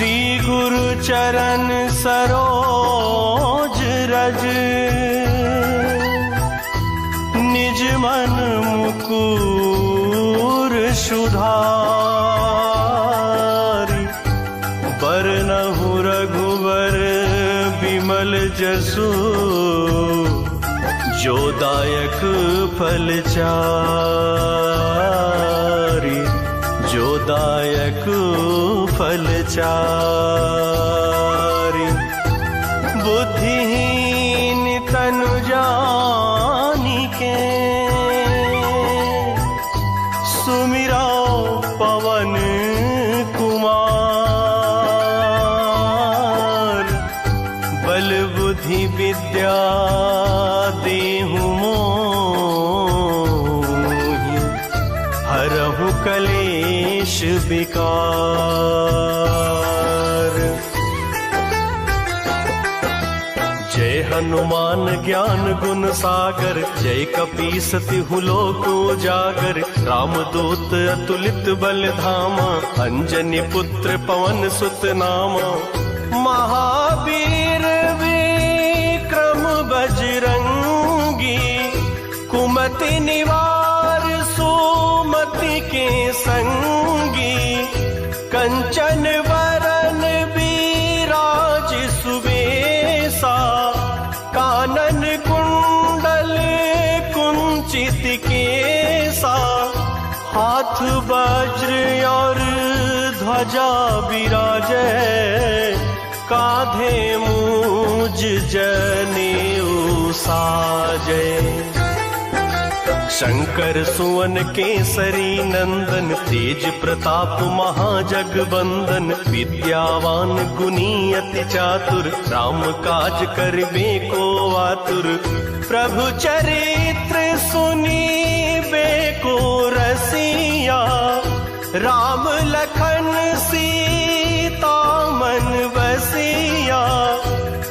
श्री गुरु चरण सरोज रज, निज मन मुकुर सुधारि। बरनहु रघुवर बिमल जसु, जो दायक फल चारि। जो दायक फल चारि। बुद्धिहीन तनु जानिके, सुमिरा पवन कुमार। बल बुद्धि विद्या देहु मोहि, हरहु कलेश विकार। जय हनुमान ज्ञान गुण सागर, जय कपीस तिहु लोक उजागर। रामदूत अतुलित बल धामा, अंजनी पुत्र पवन सुत नामा। महावीर विक्रम बजरंगी, कुमति निवार सुमति के संगी। कंचन वरन विराज सुबेसा, कानन कुंडल कुंचित केसा। हाथ वज्र और ध्वजा विराजे, कांधे मूज जनेऊ साजे। शंकर सुवन केसरी नंदन, तेज प्रताप महाजगबंदन। विद्यावान गुणी अति चातुर, राम काज करबे को आतुर। प्रभु चरित्र सुनीबे को रसिया, राम लखन सीता मन बसिया।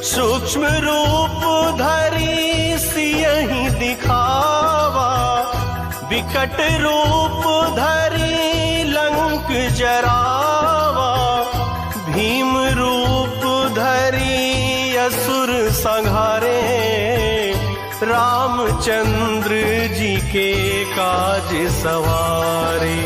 सूक्ष्म रूप धरि सियहि दिखावा, विकट रूप धरि लंक जरावा। भीम रूप धरि असुर संहारे, रामचंद्र जी के काज सवारे।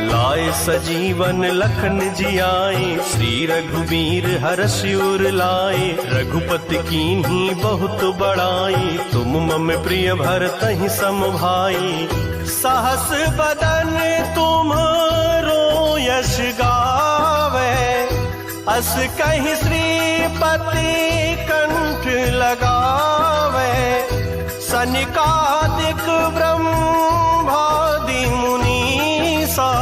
लाए सजीवन लखन जियाए, श्री रघुवीर हर्षि उर लाए। रघुपति कीन्ही बहुत बड़ाई, तुम मम प्रिय भरतहि सम भाई। सहस बदन तुम्हरो यश गावे, अस कहि श्रीपति कंठ लगावे। सनकादिक ब्रह्मादि मुनीसा,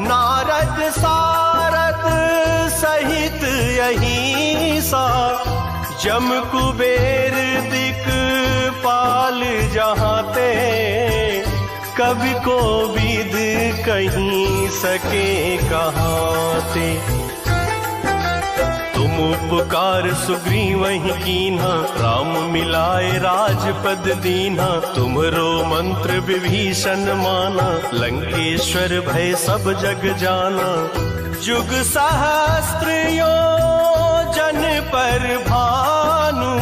नारद सारद सहित अहिसा। जम कुबेर दिक्पाल जहाते, कवि को विद कहीं सके कहाते। तुम उपकार सुग्रीवहि कीन्हा, राम मिलाए राजपद दीन्हा। तुम्हरो मंत्र विभीषण माना, लंकेश्वर भय सब जग जाना। जुग सहस्त्र योजन पर भानु,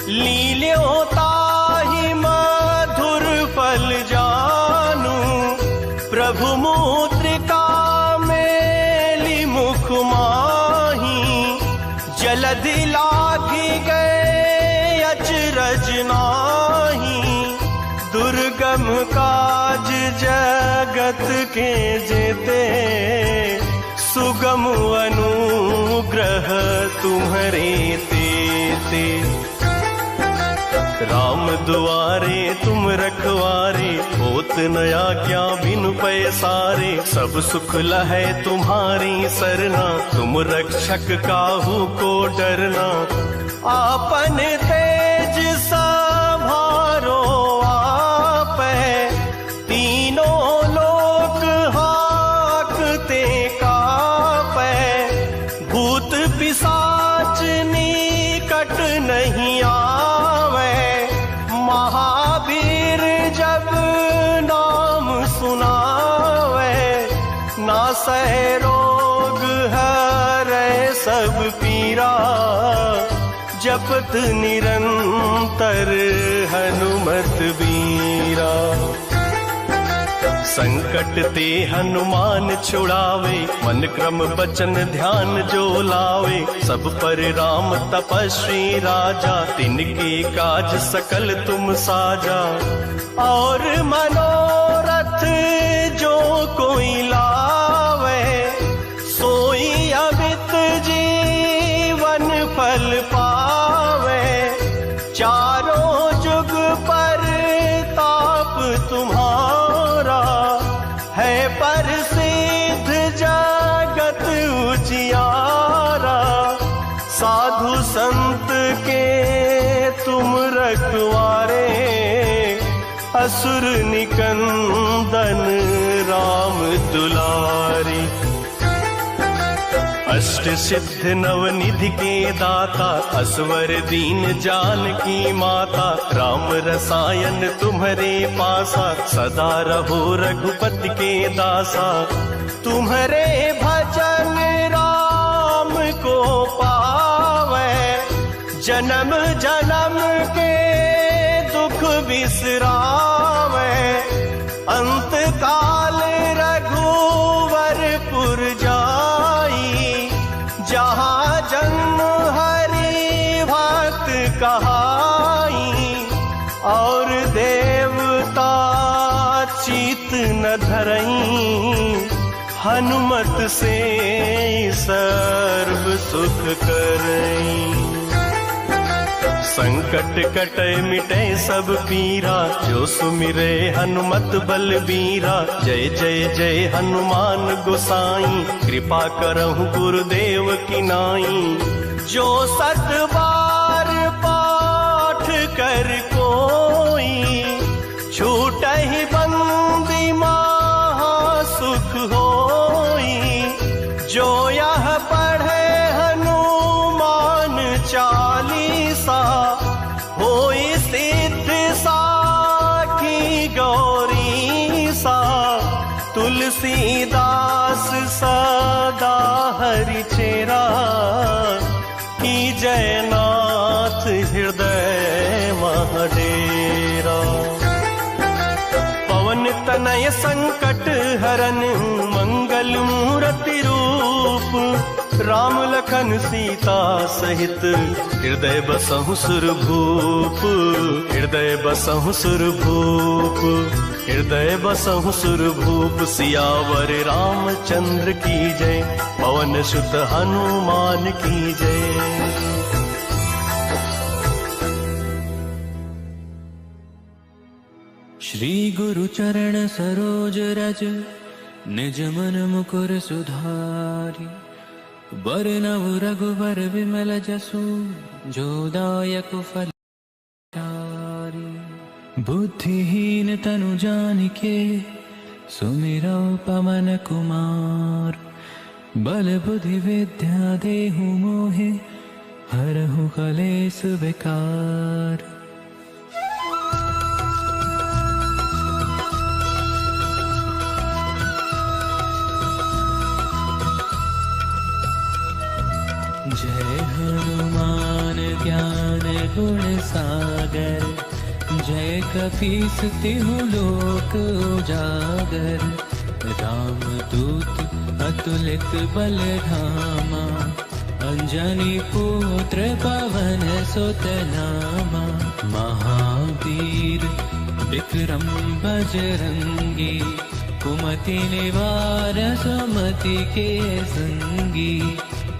लील्यों ताहि मधुर फल जानू। प्रभु मुद्रिका मेलि मुख माही, जलधि लागी गए अचरज नाही। दुर्गम काज जगत के जेते, सुगम अनुग्रह तुम्हरे तेते। राम दुआरे तुम रखवारे, होत न आज्ञा बिनु पैसारे। सब सुख लहै तुम्हारी सरना, तुम रक्षक काहू को डरना। आपन तेज संभारो आपै, तीनों लोक हाकते कापै। भूत पिशाच निकट नहीं आवे, महावीर जब नाम सुनावे। नासै रोग सब पीरा, जपत निरंतर हनुमत बीरा। संकट ते हनुमान छुड़ावे, मन क्रम बचन ध्यान जो लावे। सब पर राम तपस्वी राजा, तिनके काज सकल तुम साजा। और मनोरथ जो कोई लावे, सोई अमित जीवन फल पावे। चारों जुग पर ताप तुम्हारा, है प्रसिद्ध जगत उजियारा। साधु संत के तुम रखवारे, असुर निकंदन राम दुलारी। अष्ट सिद्ध नवनिधि के दाता, असवर दीन जानकी माता। राम रसायन तुम्हारे पासा, सदा रहो रघुपति के दासा। तुम्हारे भजन राम को पावे, जन्म जन्म के दुख बिसरावे। अंत काल रघुवरपुर जाई, जहाँ जन्म हरि भक्त कहाई। और देवता चित न धरई, हनुमत से सर्व सुख करई। संकट कटे मिटे सब पीरा, जो सुमिरे हनुमत बलबीरा। जय जय जय हनुमान गोसाई, कृपा करहु गुरुदेव की नाई। जो सत बार पाठ कर कोई, छूटहि बंदी महा सुख होई। जो यह पढ़े हनुमान चालीसा, होई सिद्ध साखी गौरी सा। तुलसीदास सदा हरि चेरा, की जयनाथ हृदय महडेरा। पवन तनय संकट हरन, मंगल मूर्ति रूप। राम लखन सीता सहित, हृदय बसहु सुरभूप। हृदय बसहु सुरभूप, हृदय बसहु सुरभूप। सियावर रामचंद्र की जय, पवन सुत हनुमान की जय। श्री गुरु चरण सरोज रज, निज मन मुकुर सुधारी। बरनव रघुवर विमल जसु, जो दायक फल चारि। बुद्धिहीन तनु जानिके, सुमिरौ पवन कुमार। बल बुद्धि विद्या देहु मोहे, हरहु कलेस विकार। जय हनुमान ज्ञान गुण सागर, जय कपीस तिहु लोक उजागर। राम दूत अतुलित बल धामा, अंजनी पुत्र पवन सुत नामा। महावीर विक्रम बजरंगी, कुमति निवार सुमति के संगी।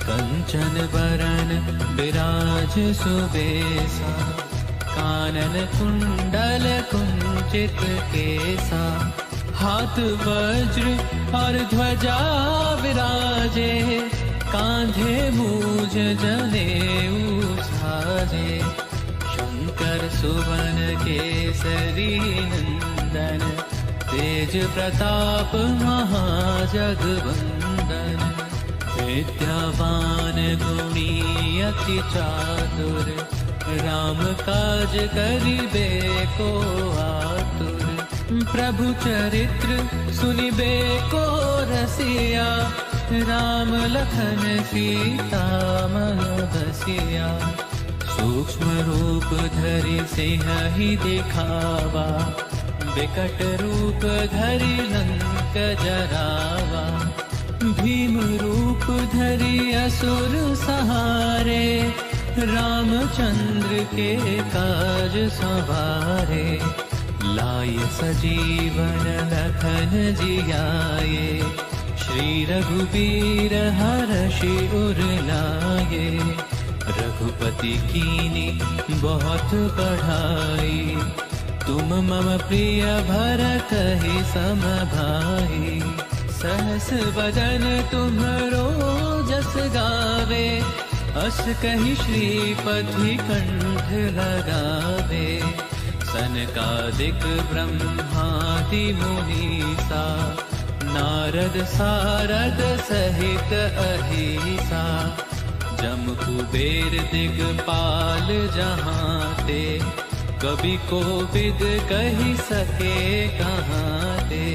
कंचन बरन विराज सुबेसा, कानन कुंडल कुंचित केसा। हाथ वज्र और ध्वजा विराजे, कांधे मूज जनेऊ साजे। शंकर सुवन केसरी नंदन, तेज प्रताप महाजगवंदन। विद्यावान गुणी अति चातुर, राम काज करिबे को आतुर। प्रभु चरित्र सुनिबे को रसिया, राम लखन सीता मन बसिया। सूक्ष्म रूप धरि सिंह ही दिखावा, विकट रूप धरि लंक जरावा। भीम रूप धरि असुर सहारे, रामचंद्र के काज संवारे। लाय सजीवन लखन जियाए, श्री रघुबीर हरषि उर लाए। रघुपति कीनी बहुत बढ़ाई, तुम मम प्रिय भरतहि सम भाई। सहस बदन तुम्हरो जस गावे, अस कहि श्रीपति कंठ लगावे। सनकादिक ब्रह्मादि मुनीसा, नारद सारद सहित अहिसा। जम कुबेर दिगपाल जहाँ ते, कवि कोविद कहि सके कहाँ ते।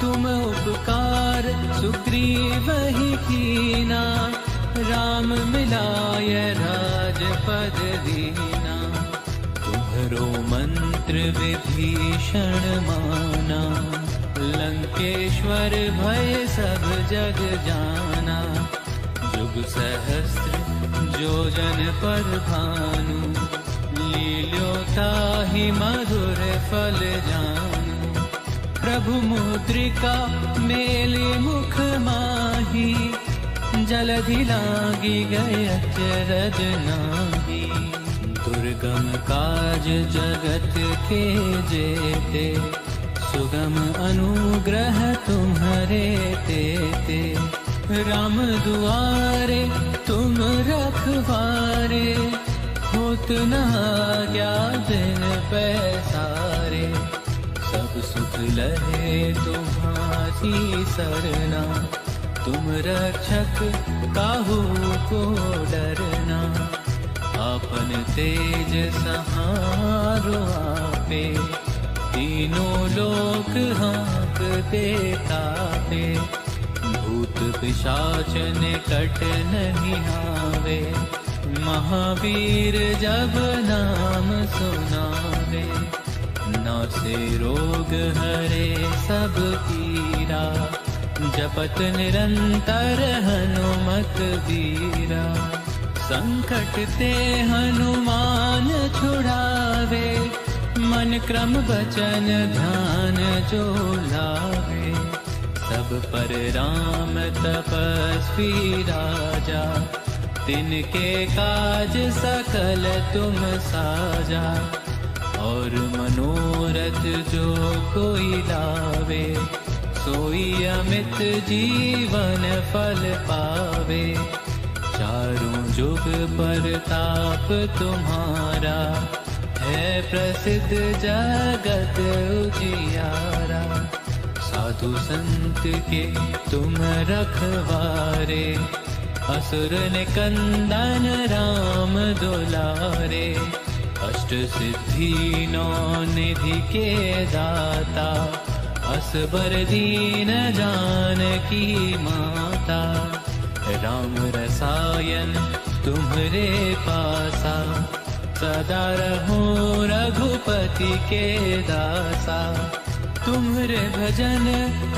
तुम उपकार सुग्रीवहि कीना, राम मिलाय राजपद दीना। तुम्हरो मंत्र विभीषण माना, लंकेश्वर भय सब जग जाना। जुग सहस्त्र योजन पर भानु, लील्योताहि मधुर फल जानू। प्रभु मुद्रिका मेलि मुख माही, जलधि लागी गए अचरज नाही। दुर्गम काज जगत के जेते, सुगम अनुग्रह तुम्हरे तेते। राम दुआरे तुम रखवारे, होत न आज्ञा बिन पैसारे। सब सुख लहे तुम्हारी सरना, तुम रक्षक काहू को डरना। आपन तेज सहारो आपे, तीनों लोक हाँकते कापे। भूत पिशाच निकट नहीं आवे, महावीर जब नाम सुनावे। नासे रोग हरे सब पीरा, जपत निरंतर हनुमत बीरा। संकट ते हनुमान छुड़ावे, मन क्रम वचन ध्यान जो लावे। सब पर राम तपस्वी राजा, तिनके काज सकल तुम साजा। और मनोरथ जो कोई लावे, सोई अमित जीवन फल पावे। चारों जुग परताप तुम्हारा, है प्रसिद्ध जगत उजियारा। साधु संत के तुम रखवारे, असुर निकंदन राम दुलारे। अष्ट सिद्धि नौ निधि के दाता, असबर दीन जानकी माता। राम रसायन तुम्हरे पासा, सदा रहो रघुपति के दासा। तुम्हरे भजन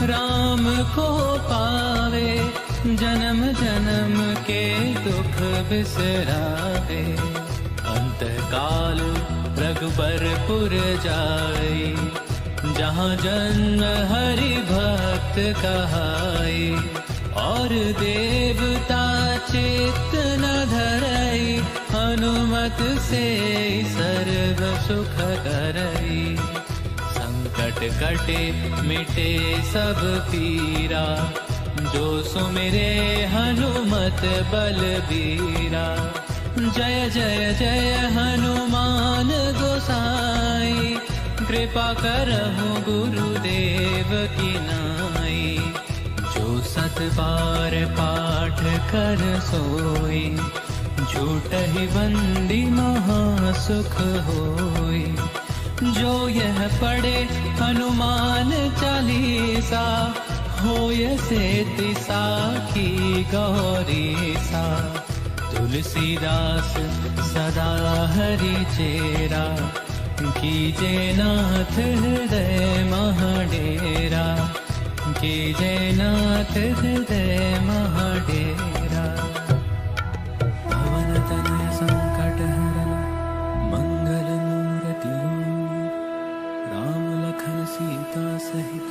राम को पावे, जन्म जन्म के दुख बिसरावे। अंतकाल रघुबरपुर जाई, जहाँ जन्म हरि भक्त कहाई। और देवता चित्त न धरई, हनुमत से सर्व सुख करई। संकट कटे मिटे सब पीरा, जो सुमिरे हनुमत बलबीरा। जय जय जय हनुमान गोसाई, कृपा करहु गुरुदेव की नाई। जो सत बार पाठ कर सोई, झूठहि बंदी महासुख होई। जो यह पढ़े हनुमान चालीसा, होय सेति साखी गौरी सा। तुलसीदास सदा हरि चेरा, कीजे नाथ हृदय महाडेरा, कीजे नाथ हृदय महाडेरा। पवन तनय संकट हरन मंगल मूर्ति, राम लखन सीता सहित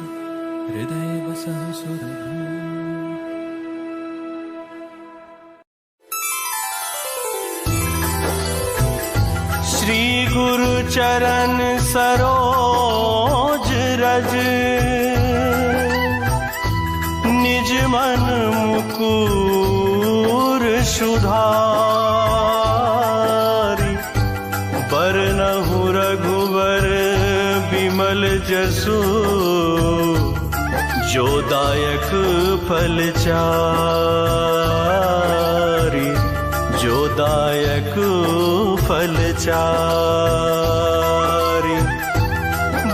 हृदय बसहु सुरभूप। श्री गुरु चरण सरोज रज, निज मन मुकुर सुधारि। बरनहु रघुवर बिमल जसु, जो दायक फल चारि। जो दायक फल चारि।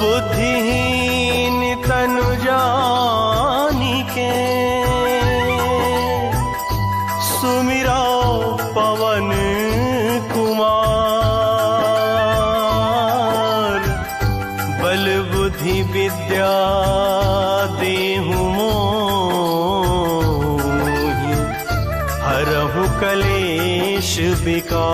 बुद्धिहीन तनु जानिके, सुमिरा पवन कुमार। बल बुद्धि विद्या देहु मोहि, हरहु कलेश विकार।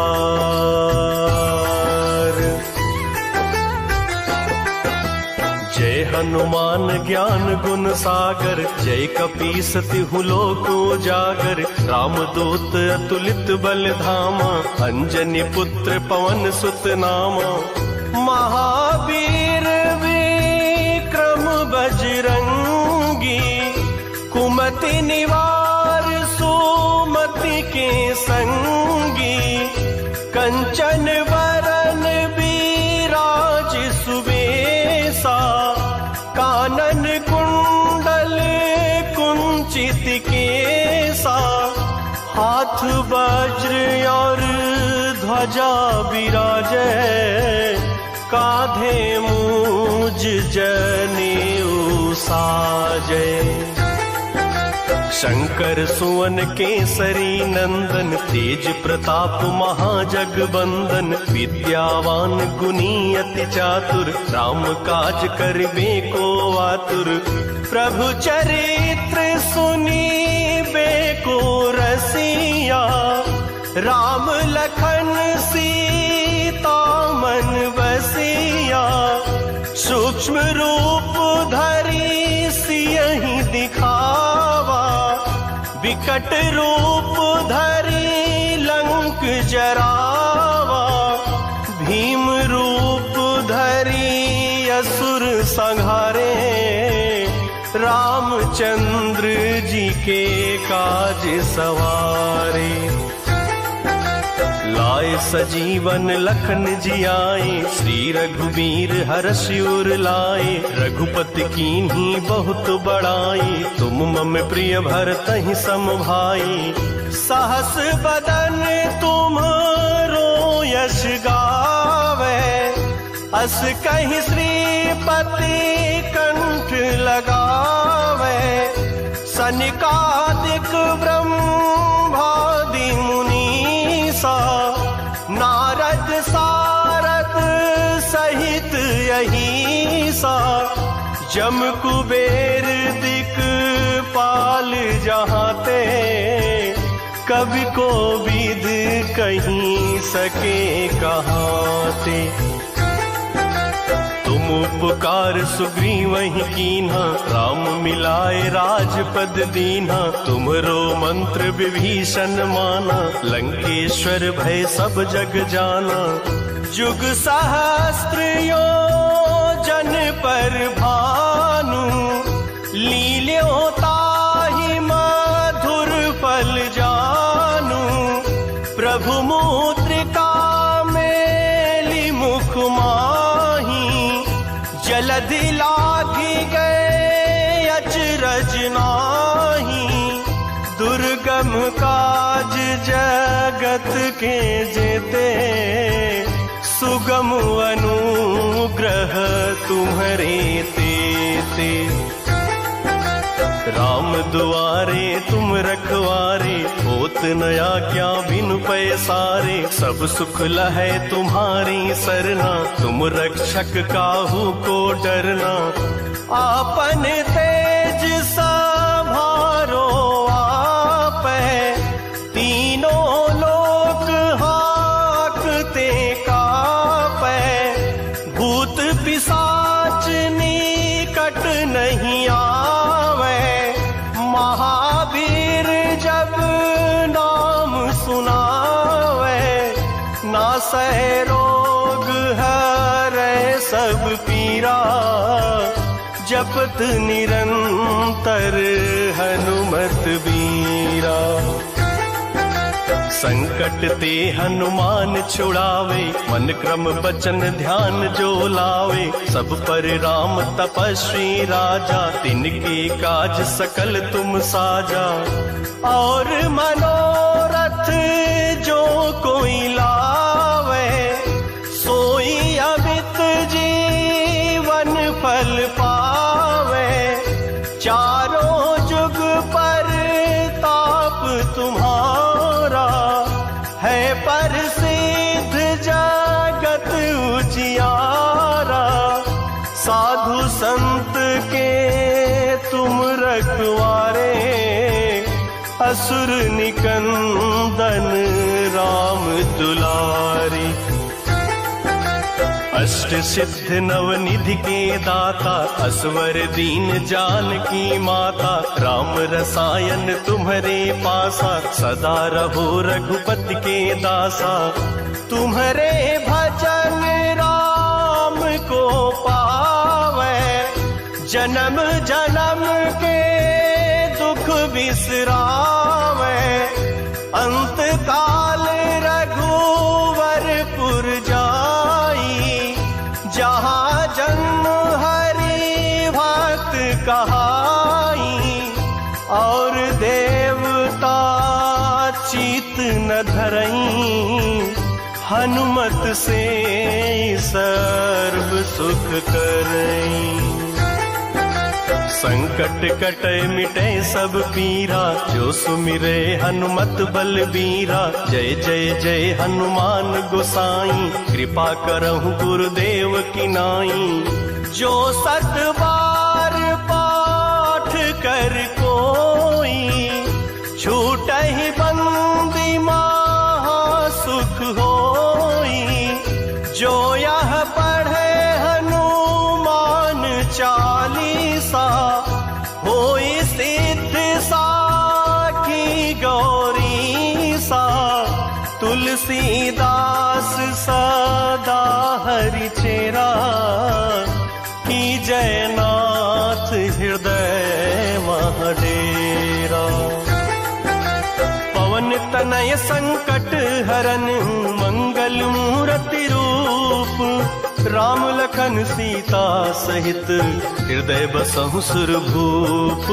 जय हनुमान ज्ञान गुण सागर, जय कपीस तिहु लोक उजागर। रामदूत अतुलित बल धामा, अंजनी पुत्र पवन सुत नामा। महावीर विक्रम बजरंगी, कुमति निवार सुमति के संगी। कंचन वरन विराज सुबेसा, कानन कुंडल कुंचित केसा। हाथ वज्र और ध्वजा विराजे, काधे मूज जनेऊ साजे। शंकर सुवन केसरी नंदन, तेज प्रताप महाजगबंदन। विद्यावान गुणी अति चातुर, राम काज करिबे को आतुर। प्रभु चरित्र सुनिबे को रसिया, राम लखन सीता मन बसिया। सूक्ष्म रूप धरि सियहि दिखावा, विकट रूप धरि लंक जरावा। भीम रूप धरि असुर संहारे, रामचंद्र जी के काज सवारे। लाए सजीवन लखन जियाए, श्री रघुवीर हर्षि उर लाए। रघुपति कीन्ही बहुत बड़ाई, तुम मम प्रिय भरतहि सम भाई। सहस बदन तुम्हरो यश गावे, अस कहि श्रीपति कंठ लगावे। सनकादिक ब्रह्मादि मुनीसा, नारद सारद सहित अहिसा। जम कुबेर दिक्पाल जहाते, कवि को विद कहीं सके कहाते। तुम उपकार सुग्रीवहि कीन्हा, राम मिलाए राजपद दीन्हा। तुमरो मंत्र विभीषण माना, लंकेश्वर भय सब जग जाना। जुग सहस्त्र योजन पर भानु, लील्यों ताहि मधुर फल जानू। प्रभु मुद्रिका मेली मुख माही, जलधि लागी गए अचरज नाही। दुर्गम काज जगत के जेते, सुगम अनुग्रह तुम्हरे तेते। राम दुआरे तुम रखवारे, होत नया क्या बिनु पैसारे। सब सुख लहै तुम्हारी सरना, तुम रक्षक काहू को डरना। आपन तेज संभारो आपै, तीनों लोक हाकते कापै। भूत पिशाच निकट नहीं आवे, महावीर जब नाम सुनावे। नासै रोग हरै सब पीरा, जपत निरंतर हनुमत बीरा। संकट ते हनुमान छुड़ावे, मन क्रम बचन ध्यान जो लावे। सब पर राम तपस्वी राजा, तिनके काज सकल तुम साजा। और मनोरथ जो कोई लावे, सोई अमित जीवन फल पावे। चारों जुग पर ताप तुम्हारा, है प्रसिद्ध जगत उजियारा। साधु संत के तुम रखवारे, असुर निकंदन राम दुलारी। अष्ट सिद्ध नवनिधि के दाता, असवर दीन जानकी माता। राम रसायन तुम्हारे पासा, सदा रहो रघुपति के दासा। तुम्हारे भजन राम को पावे, जन्म जन्म के दुख बिसरावे। अंत काल रघुवरपुर जाई, जहाँ जन्म हरि भक्त कहाई। और देवता चित न धरई, हनुमत से सर्व सुख करई। संकट कटे मिटे सब पीरा, जो सुमिरे हनुमत बलबीरा। जय जय जय हनुमान गोसाई, कृपा करहु गुरुदेव की नाई। जो सत बार पाठ कर कोई, छूटहि बंदी महा सुख होई। जो यह पढ़े हनुमान चालीसा, होई सिद्ध साखी गौरी सा। तुलसीदास सदा हरि चेरा, की जयनाथ हृदय महडेरा। पवन तनय संकट हरन, मंगल मूर्ति रूप। राम लखन सीता सहित, हृदय बसहु सुरभूप।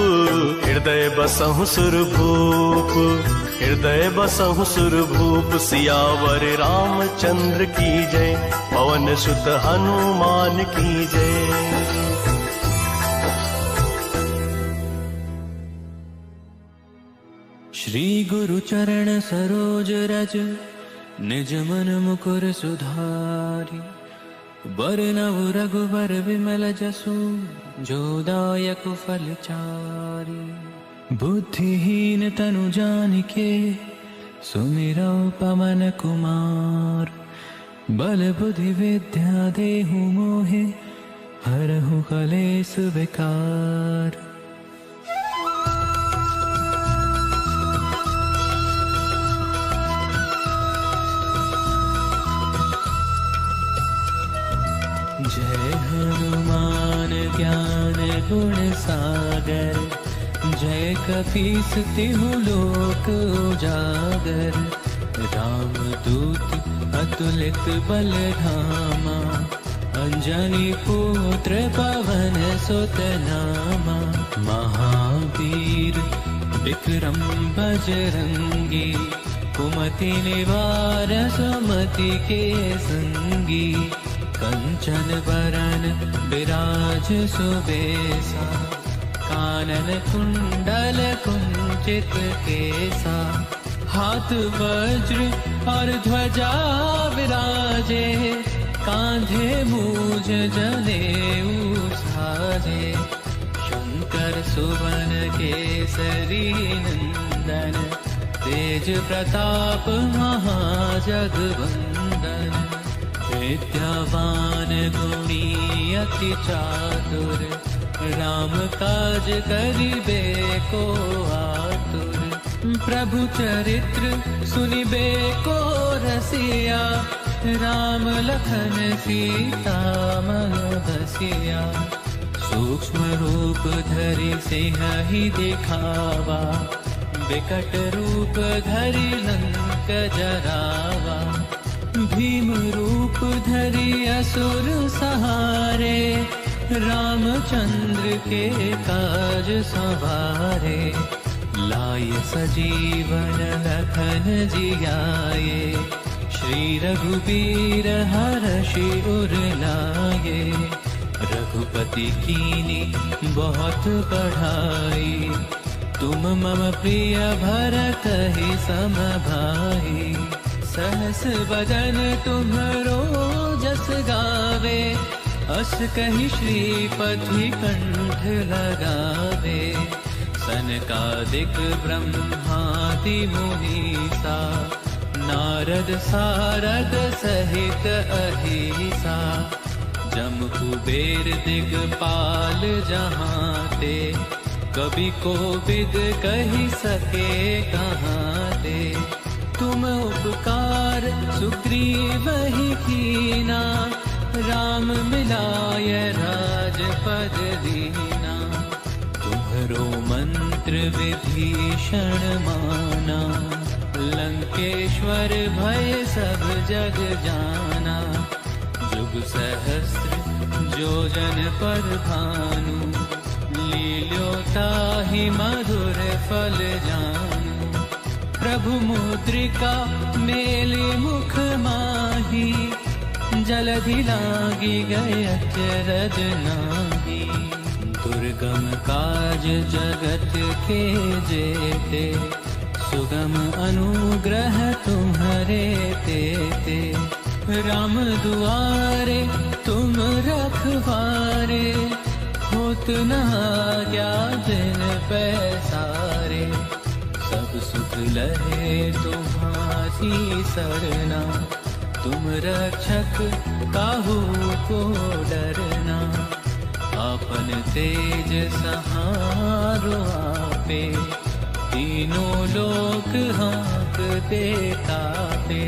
हृदय बसहु सुरभूप, हृदय बसहु सुरभूप। सियावर रामचंद्र की जय, पवन सुत हनुमान की जय। श्री गुरु चरण सरोज रज, निज मन मुकुर सुधारी। बरनव रघुबर विमल जसु, जो दायक फल चारी। बुद्धिहीन तनु जानिके, सुमिरौ पवन कुमार। बल बुद्धि विद्या देहु मोहे, हरहु कलेस विकार। जय हनुमान ज्ञान गुण सागर, जय कपीस तिहु लोक उजागर। राम दूत अतुलित बल धामा, अंजनी पुत्र पवन सुत नामा। महावीर विक्रम बजरंगी, कुमति निवार सुमति के संगी। कंचन वरण विराज सुबेसा, कानन कुंडल कुंचित केसा, हाथ वज्र और ध्वजा विराजे, कांधे मूज जनेऊ साजे। शंकर सुवन केसरी नंदन, तेज प्रताप महाजगवंदन। विद्यावान गुणी अति चातुर, राम काज करिबे को आतुर। प्रभु चरित्र सुनिबे को रसिया, राम लखन सीता मन बसिया। सूक्ष्म रूप धरि सिंहि दिखावा, विकट रूप धरि लंक जरावा। भीम रूप धरि असुर सहारे, रामचंद्र के काज संवारे। लाय सजीवन लखन जियाए, श्री रघुबीर हरषि उर लाए। रघुपति कीनी बहुत बढ़ाई, तुम मम प्रिय भरतहि सम भाई। सहस बदन तुम्हरो जस गावे, अस कहि श्रीपति कंठ लगावे। सनकादिक ब्रह्मादि मुनीसा, नारद सारद सहित अहिसा। जम कुबेर दिगपाल जहांते, कवि कोविद कहि सके कहाते। तुम उपकार सुग्रीवहि कीना, राम मिलाय राजपद दीना। तुम्हरो मंत्र विभीषण माना, लंकेश्वर भय सब जग जाना। जुग सहस्र योजन पर भानु, लील्योताहि मधुर फल जानू। प्रभु मुद्रिका मेलि मुख माही, जलधि लागी गए अचरज नाही। दुर्गम काज जगत के जेते, सुगम अनुग्रह तुम्हरे तेते। राम दुआरे तुम रखवारे, होत न आज्ञा बिन पैसारे। सब सुख लहे तुम्हारी सरना, तुम रक्षक काहू को डरना। आपन तेज सहारो आपे, तीनों लोक हाँकते कापे।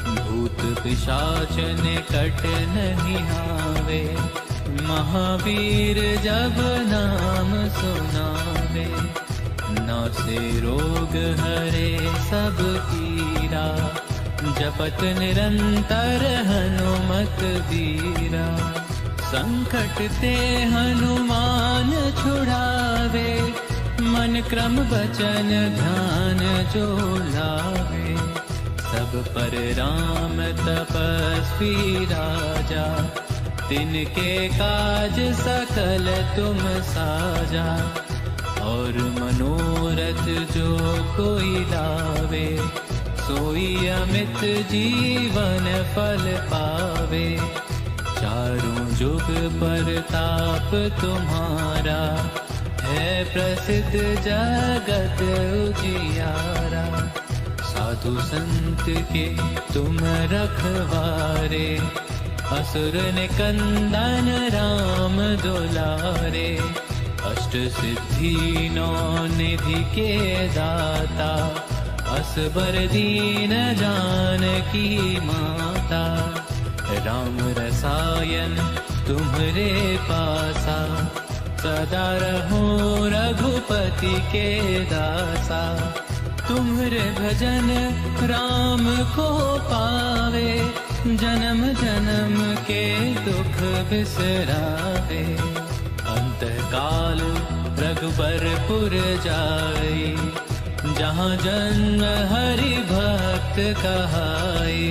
भूत पिशाच निकट नहीं आवे, महावीर जब नाम सुनावे। नासे रोग हरे सब पीरा, जपत निरंतर हनुमत बीरा। संकट ते हनुमान छुड़ावे, मन क्रम वचन ध्यान जो लावे। सब पर राम तपस्वी राजा, तिनके काज सकल तुम साजा। और मनोरथ जो कोई लावे, सोई अमित जीवन फल पावे। चारों जुग परताप तुम्हारा, है प्रसिद्ध जगत उजियारा। साधु संत के तुम रखवारे, असुर निकंदन राम दुलारे। अष्ट सिद्धि नौ निधि के दाता, असबर दीन जानकी माता। राम रसायन तुम्हरे पासा, सदा रहो रघुपति के दासा। तुम्हरे भजन राम को पावे, जन्म जन्म के दुख बिसरावे। अंतकाल रघुबरपुर जाई, जहाँ जन्म हरि भक्त कहाई।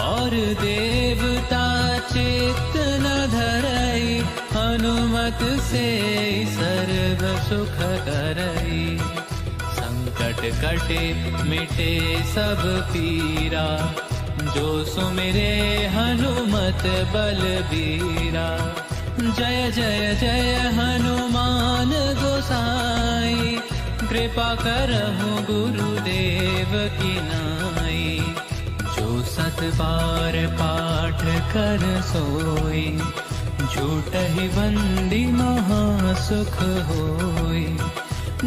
और देवता चित्त न धरई, हनुमत से सर्व सुख करई। संकट कटे मिटे सब पीरा, जो सुमिरे हनुमत बलबीरा। जय जय जय हनुमान गोसाई, कृपा करहु गुरुदेव की नाई। जो सत बार पाठ कर सोई, झूठहि बंदी महासुख होई।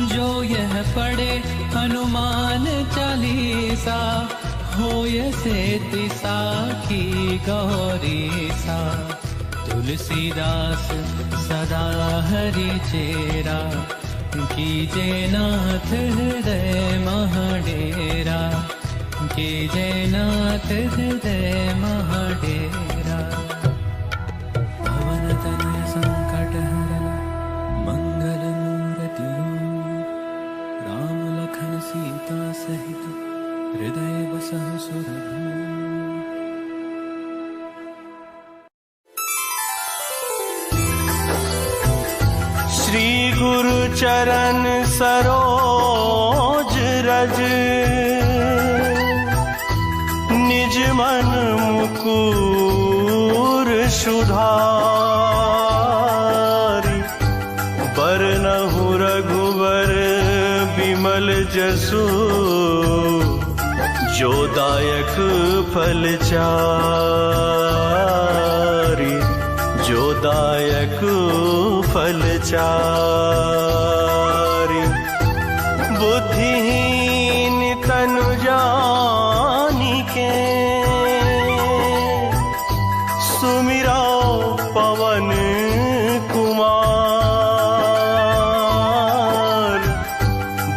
जो यह पढ़े हनुमान चालीसा, होय सेति साखी गौरीसा। तुलसीदास सदा हरि चेरा, कीजे नाथ हृदय महाडेरा। कीजे नाथ हृदय महाडेरा। पवन तनय संकट हरन मंगल मूर्ति, राम लखन सीता सहित हृदय बसहु सुरभूप। श्री गुरु चरण सरोज रज, निज मन मुकुर सुधारि। बरनहु रघुबर बिमल जसु, जो दायक फल चारि। जो दायक फल चारि। बुद्धिहीन तनु जानिके, सुमिरा पवन कुमार।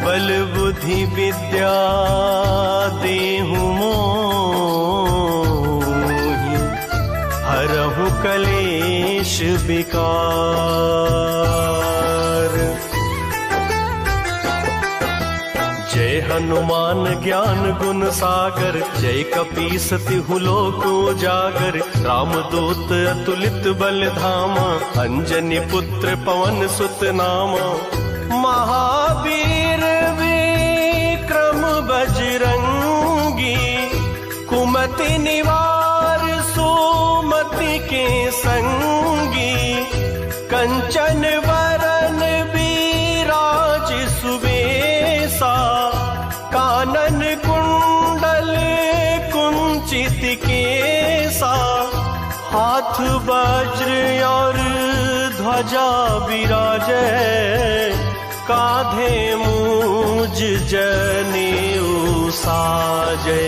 बल बुद्धि विद्या देहु मोहि, हरहु कलेश विकार। जय हनुमान ज्ञान गुण सागर, जय कपीस तिहु लोक उजागर। रामदूत अतुलित बल धामा, अंजनी पुत्र पवन सुत नामा। महावीर विक्रम बजरंगी, कुमति निवार सुमति के संगी। कंचन वरन विराज सुबेसा, कानन कुंडल कुंचित केसा। हाथ वज्र और ध्वजा विराजे, काधे मूज जनेऊ साजे।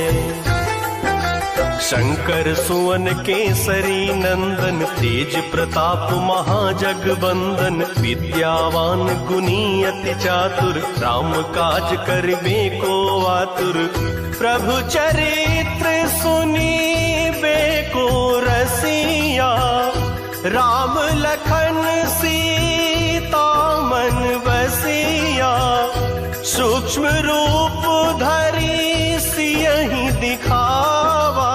शंकर सुवन केसरी नंदन, तेज प्रताप महाजगबंदन। विद्यावान गुणी अति चातुर, राम काज करिबे को आतुर। प्रभु चरित्र सुनीबे को रसिया, राम लखन सीता मन बसिया। सूक्ष्म रूप धरि सियहि दिखावा,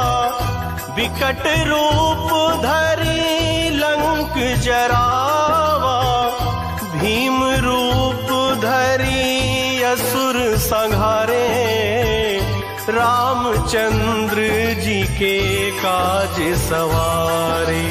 विकट रूप धरि लंक जरावा। भीम रूप धरि असुर संहारे, रामचंद्र जी के काज सवारे।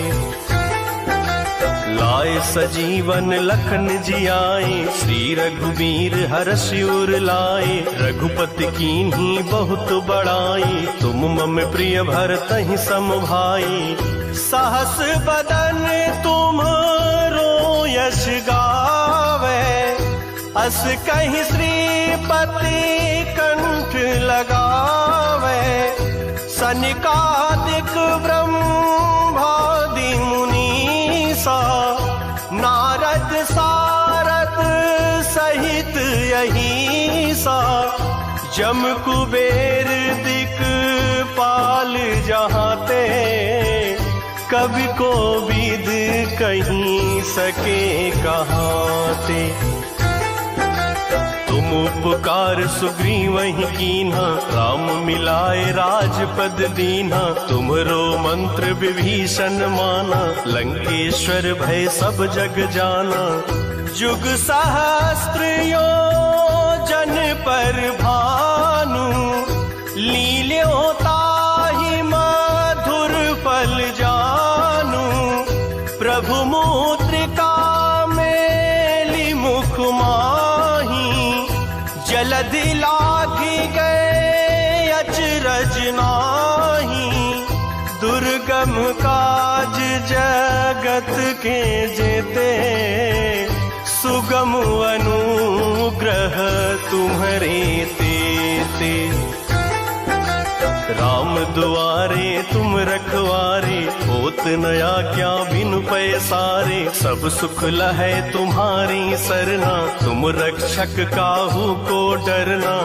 लाए सजीवन लखन जियाए, श्री रघुवीर हर्षि उर लाए। रघुपति कीन्ही बहुत बड़ाई, तुम मम प्रिय भरतहि सम भाई। सहस बदन तुम्हारो यश गावे, अस कहीं श्रीपति कंठ लगावे। सनिकादिक ब्रह्मादि मुनीसा, नारद सारद सहित अहिसा। जम कुबेर दिक्पाल जहाते, कवि को विद कहीं सके कहाते। तुम तुम उपकार सुग्रीवहि कीन्हा, राम मिलाए राजपद दीन्हा। तुम्हरो मंत्र विभीषण माना, लंकेश्वर भय सब जग जाना। जुग सहस्त्र योजन पर भानु, लील्यों ताहि मधुर फल जानू। प्रभु मुद्रिका मेलि मुख माही, जलधि लागी गए अचरज नाहीं। दुर्गम काज जगत के जेते, सुगम अनुग्रह तुम्हरे तेते। राम दुआरे तुम रखवारे, होत न आज्ञा बिनु पैसारे। सब सुख लहै तुम्हारी सरना, तुम रक्षक काहू को डरना।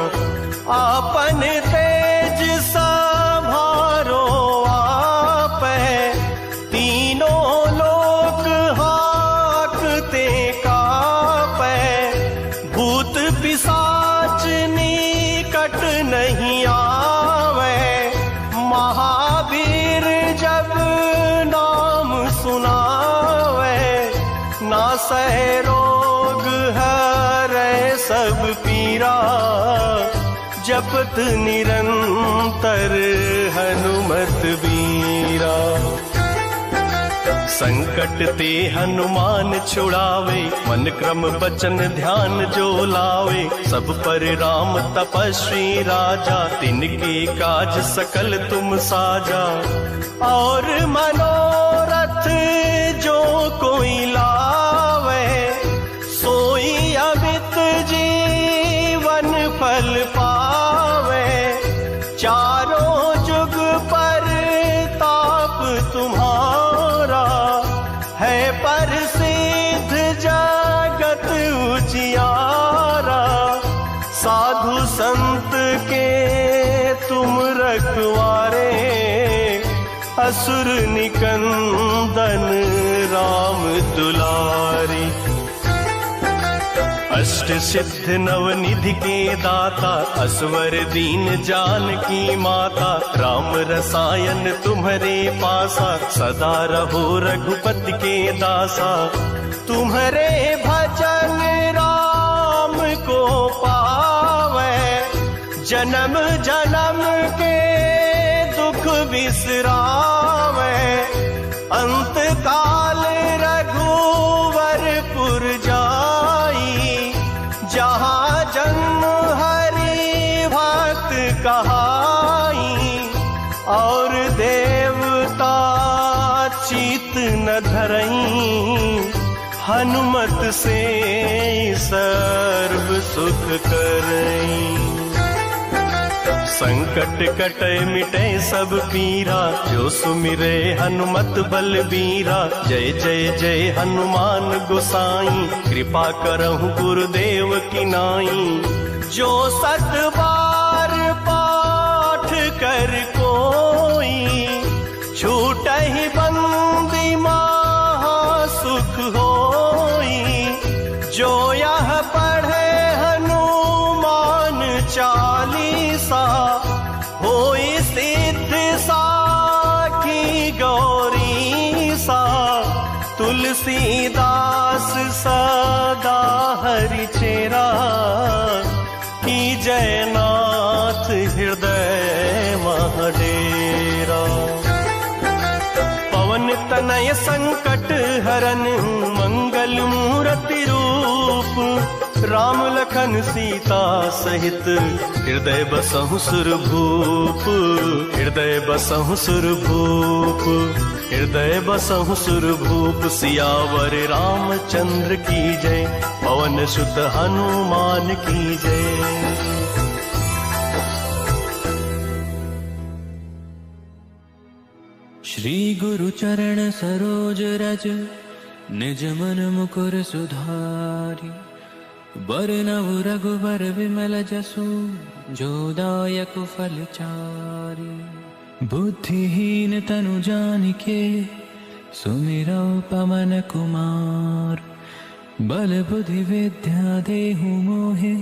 आपन तेज संभारो आपै, तीनों लोक हाकते कापै। भूत पिशाच निकट नहीं आवे, महावीर जब नाम सुनावे। नासै रोग हरै सब पीरा, जपत निरंतर हनुमत बीरा। संकट ते हनुमान छुड़ावे, मन क्रम बचन ध्यान जो लावे। सब पर राम तपस्वी राजा, तिनके काज सकल तुम साजा। और मनोरथ जो कोई लावे, सोई अमित जीवन फल पावे। चारों जुग पर ताप तुम्हारा, है प्रसिद्ध जगत उजियारा। साधु संत के तुम रखवारे, असुर निकंदन राम दुलारी। अष्ट सिद्ध नवनिधि के दाता, असवर दीन जानकी माता। राम रसायन तुम्हरे पासा, सदा रहो रघुपति के दासा। तुम्हरे भजन राम को पावे, जन्म जन्म के दुख बिसरावे। अंत काल रघुवरपुर जाई, जहाँ जन्म हरि भक्त कहाई। और देवता चित न धरई, हनुमत से सर्व सुख करई। संकट कटे मिटे सब पीरा, जो सुमिरे हनुमत बलबीरा। जय जय जय हनुमान गोसाई, कृपा करहु गुरुदेव की नाई। जो सत बार पाठ कर कोई, छूटहि बंदी महा सुख होई। जो यह पढ़े हनुमान चालीसा, होई सिद्ध साखी गौरी सा। तुलसीदास सदा हरि चेरा, की जयनाथ हृदय महडेरा। पवन तनय संकट हरन, मंगल मूर्ति रूप। राम लखन सीता सहित, हृदय बसहु सुरभूप। हृदय बसहु सुरभूप, हृदय बसहु सुरभूप। सियावर रामचंद्र की जय, पवन सुत हनुमान की जय। श्री गुरु चरण सरोज रज, निज मन मुकुर सुधारी। बरनव रघुबर विमल जसु, जो दायक फल चारि। बुद्धिहीन तनु जानिके, सुमिरौ पवन कुमार। बल बुद्धि विद्या देहु मोहे,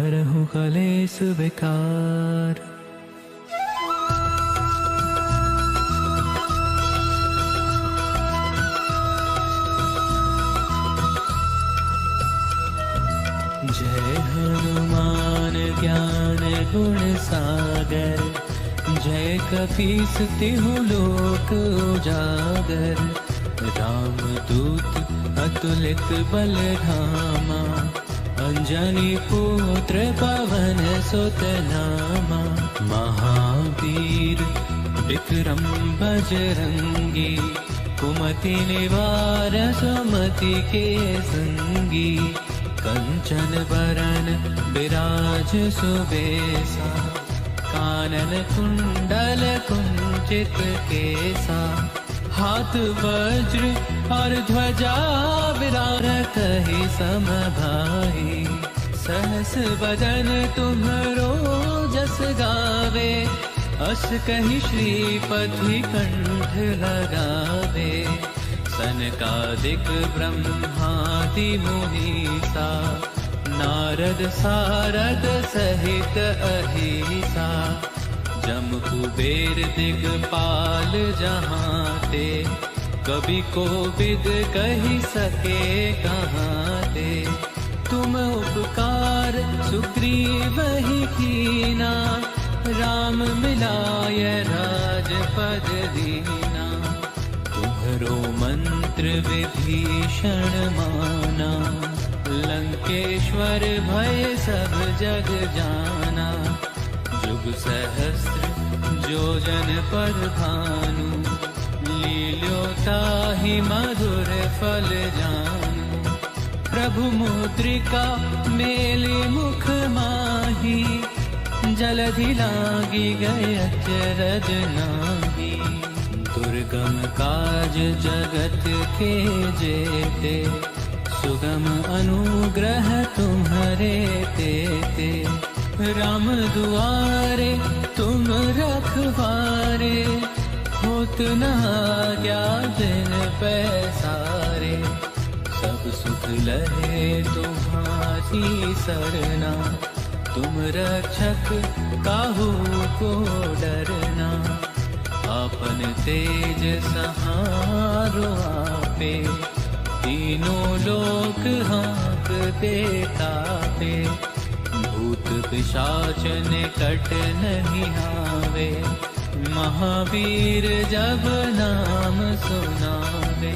हरहु कलेस विकार। जय हनुमान ज्ञान गुण सागर, जय कपीस तिहु लोक उजागर। रामदूत अतुलित बल धामा, अंजनी पुत्र पवन सुत नामा। महावीर विक्रम बजरंगी, कुमति निवार सुमति के संगी। कंचन बरन विराज सुबेसा, कानन कुंडल कुंचित केसा। हाथ वज्र और ध्वजा विराजत ही समभाई। सहस बदन तुम्हरो जस गावे, अस कहि श्रीपति कंठ लगावे। सनकादिक ब्रह्मादि मुनीसा, नारद सारद सहित अहिसा। जम कुबेर दिगपाल जहांते, कवि कोविद कहि सके कहांते। तुम उपकार सुग्रीवहि कीना, राम मिलाय राजपद दीना। तुम्हरो मंत्र विभीषण माना, लंकेश्वर भय सब जग जाना। जुग सहस्र जोजन पर भानु, लील्योताहि मधुर फल जानू। प्रभु मुद्रिका मेलि मुख माही, जलधि लागी गए अचरज नाही। दुर्गम काज जगत के जेते, सुगम अनुग्रह तुम्हारे तेते। राम दुआरे तुम रखवारे, होत न आज्ञा बिन पैसारे। सब सुख लहे तुम्हारी सरना, तुम रक्षक काहू को डरना। आपन तेज सहारो आपे, तीनों लोक हाँकते तापे। भूत पिशाच निकट नहीं आवे, महावीर जब नाम सुनावे।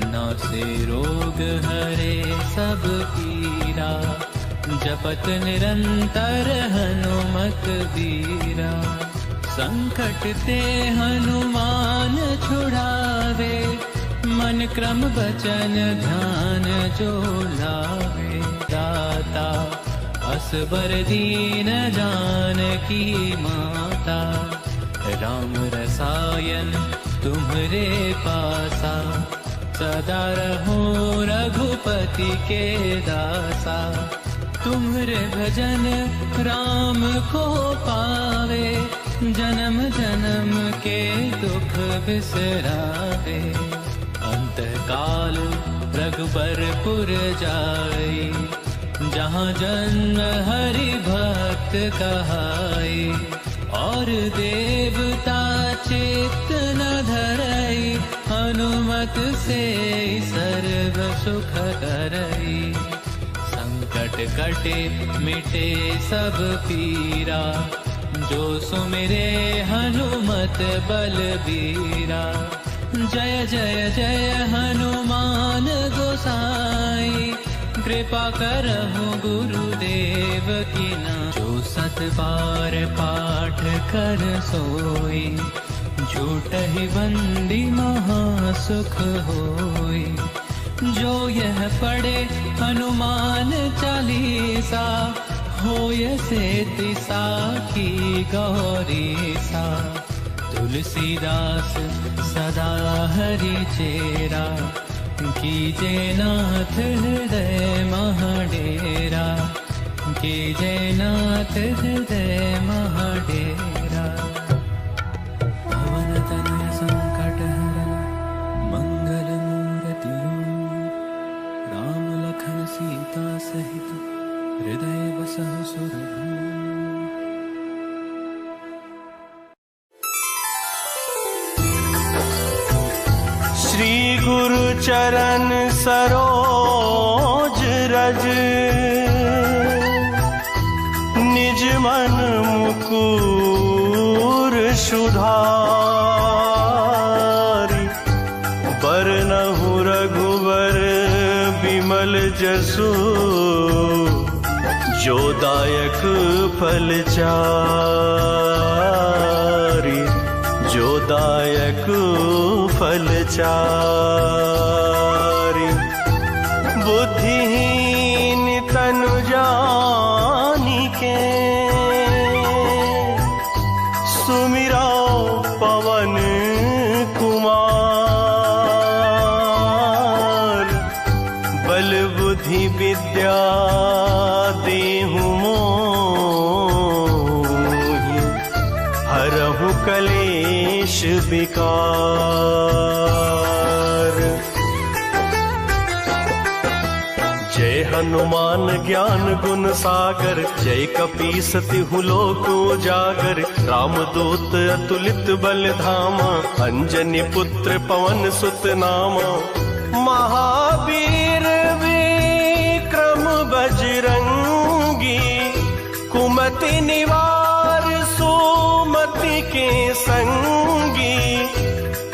नासे रोग हरे सब पीरा, जपत निरंतर हनुमत बीरा। संकट ते हनुमान छुड़ावे, मन क्रम वचन ध्यान जो लावे। दाता असबर दीन जानकी माता, राम रसायन तुम्हरे पासा। सदा रहो रघुपति के दासा, तुम्हरे भजन राम को पावे। जन्म जन्म के दुख बिसरावे, अंत काल रघुबरपुर जाई। जहाँ जन्म हरि भक्त कहाई, और देवता चित्त न धरई। हनुमत से सर्व सुख करई, संकट कटे मिटे सब पीरा। जो सुमिरे हनुमत बलबीरा, जय जय जय हनुमान गोसाई। कृपा करहु गुरुदेव की नाई। जो सत बार पाठ कर सोई, झूठहि बंदी महासुख होई। जो यह पढ़े हनुमान चालीसा, होय सेति साखी गौरीसा। तुलसीदास सदा हरि चेरा, कीजे नाथ हृदय महाडेरा। कीजे नाथ हृदय महाडेरा। पवन तनय संकट हरन, मंगल मूर्ति राम लखन सीता सहित। हृदय बसहु सुरभूप। श्री गुरु चरण सरोज रज, निज मन मुकुर सुधारि। बरनहु रघुबर बिमल जसु, जो दायक फल चारि। जो दायक फल चारि। बुद्धिहीन तनु जानिके, सुमिरा पवन कुमार। बल बुद्धि विद्या देहु मोहि, हरहु कलेश विकार। जय हनुमान ज्ञान गुण सागर, जय कपीस तिहु लोक उजागर। रामदूत अतुलित बल धामा, अंजनी पुत्र पवन सुत नामा। महावीर विक्रम बजरंगी, कुमति निवार सुमति के संगी।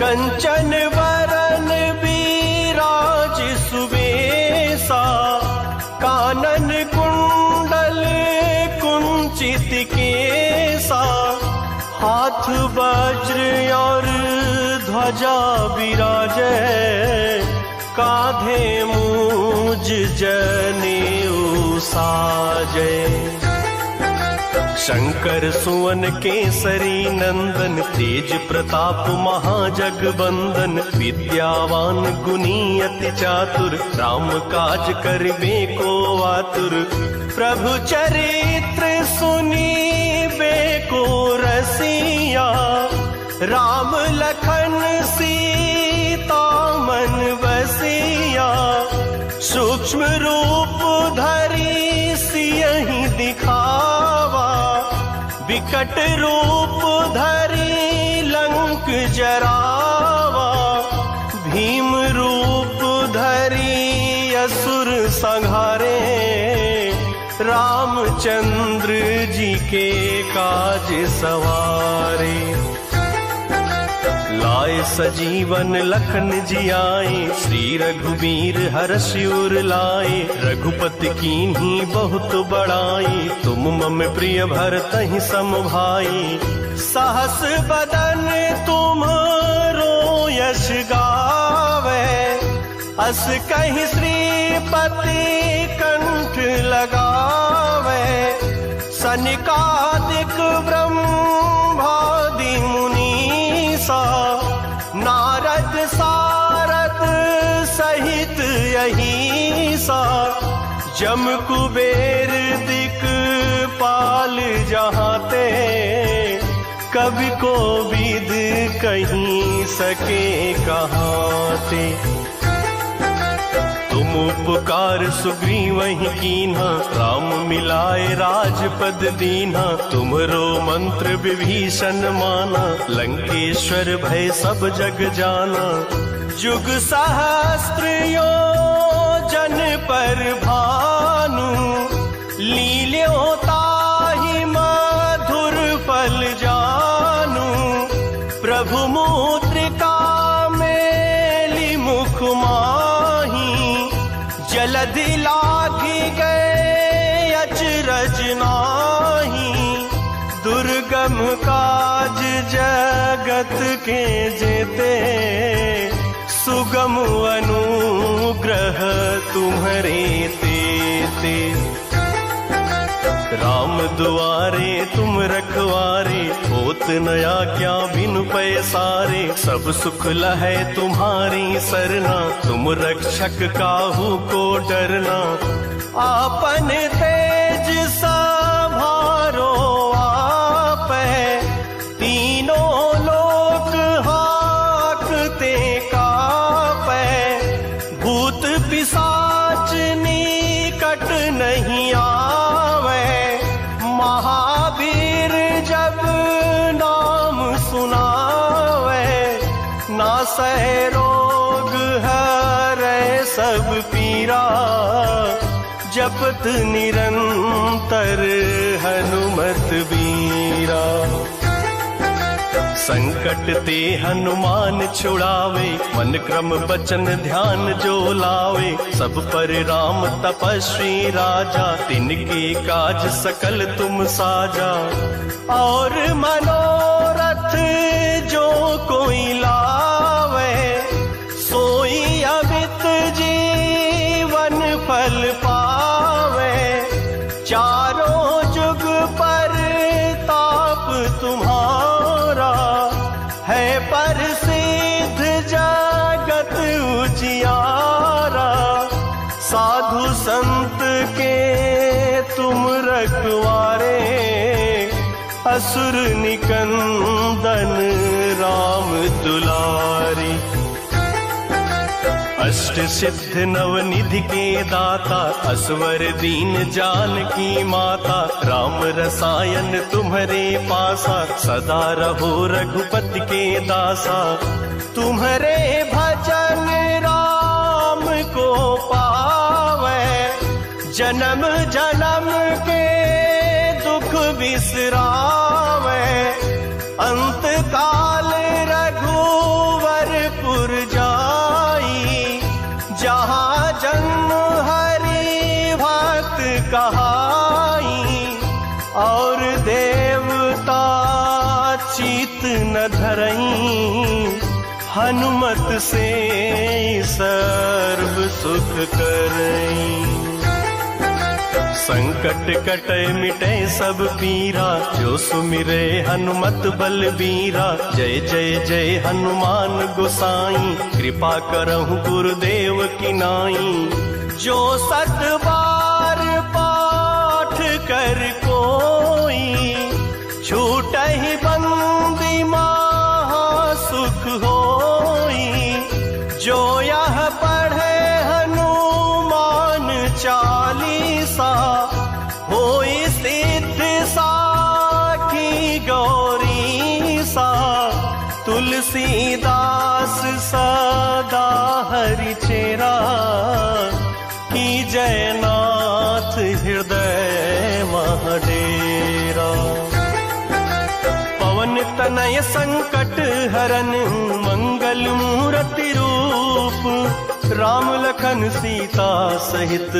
कंचन वरन विराज सुबेसा, कानन कुंडल कुंचित केसा। हाथ वज्र और ध्वजा विराजे, काधे मूज जनेऊ साजे। शंकर सुवन केसरी नंदन, तेज प्रताप महाजगबंदन। विद्यावान गुणी अति चातुर, राम काज करिबे को आतुर। प्रभु चरित्र सुनीबे को रसिया, राम लखन सीता मन बसिया। सूक्ष्म रूप धरि सियहि दिखावा, विकट रूप धरि लंक जरावा। भीम रूप धरि असुर संहारे, रामचंद्र जी के काज सवारे। लाए सजीवन लखन जियाए, श्री रघुवीर हर्षि उर लाए। रघुपति कीन्ही बहुत बड़ाई, तुम मम प्रिय भरतहि सम भाई। सहस बदन तुम्हरो यश गावे, अस कहि श्रीपति कंठ लगावे। सनकादिक ब्रह्मादि मुनीसा, नारद सारद सहित अहिसा। जम कुबेर दिक्पाल जहाते, कवि को विद कहीं सके कहाते। तुम उपकार सुग्रीवहि कीन्हा, राम मिलाए राजपद दीन्हा। तुमरो मंत्र विभीषण माना, लंकेश्वर भय सब जग जाना। जुग सहस्त्र योजन पर भानु, लील्यों ताहि मधुर फल जानू। प्रभु मुद्रिका मेलि मुख माही, जलधि लागी गए अचरज नाही। दुर्गम काज जगत के जेते, सुगम अनुग्रह तुम्हरे तेते। राम दुआरे तुम रखवारे, होत न आज्ञा बिनु पैसारे। सब सुख लहै तुम्हारी सरना, तुम रक्षक काहू को डरना। आपन तेज संभारो आपै, तीनों लोक हाकते कापै। भूत पिशाच निकट नहीं आ, जपत निरंतर हनुमत बीरा। संकट ते हनुमान छुड़ावे, मन क्रम बचन ध्यान जो लावे। सब पर राम तपस्वी राजा, तिनके काज सकल तुम साजा। और मनोरथ जो कोई लावे, सोई अमित जीवन फल पावे। चारों जुग पर ताप तुम्हारा, है प्रसिद्ध जगत उजियारा। साधु संत के तुम रखवारे, असुर निकंदन राम दुलारी। अष्ट सिद्ध नवनिधि के दाता, असवर दीन जानकी माता। राम रसायन तुम्हारे पासा, सदा रहो रघुपति के दासा। तुम्हारे भजन राम को पावे, जन्म जन्म के दुख बिसरावे। अंत काल रघुवरपुर जाई, जहाँ जन्म हरि भक्त कहाई। और देवता चित न धरई, हनुमत से सर्व सुख करई। संकट कटे मिटे सब पीरा, जो सुमिरे हनुमत बलबीरा। जय जय जय हनुमान गोसाई, कृपा करहु गुरुदेव की नाई। जो सत बार पाठ कर कोई, छूटहि बंदी महा सुख होई। जो यह पढ़े हनुमान चालीसा, होई सिद्ध साखी गौरी सा। तुलसीदास सदा हरि चेरा, की जयनाथ हृदय महडेरा। पवन तनय संकट हरन, मंगल मूर्ति रूप। राम लखन सीता सहित,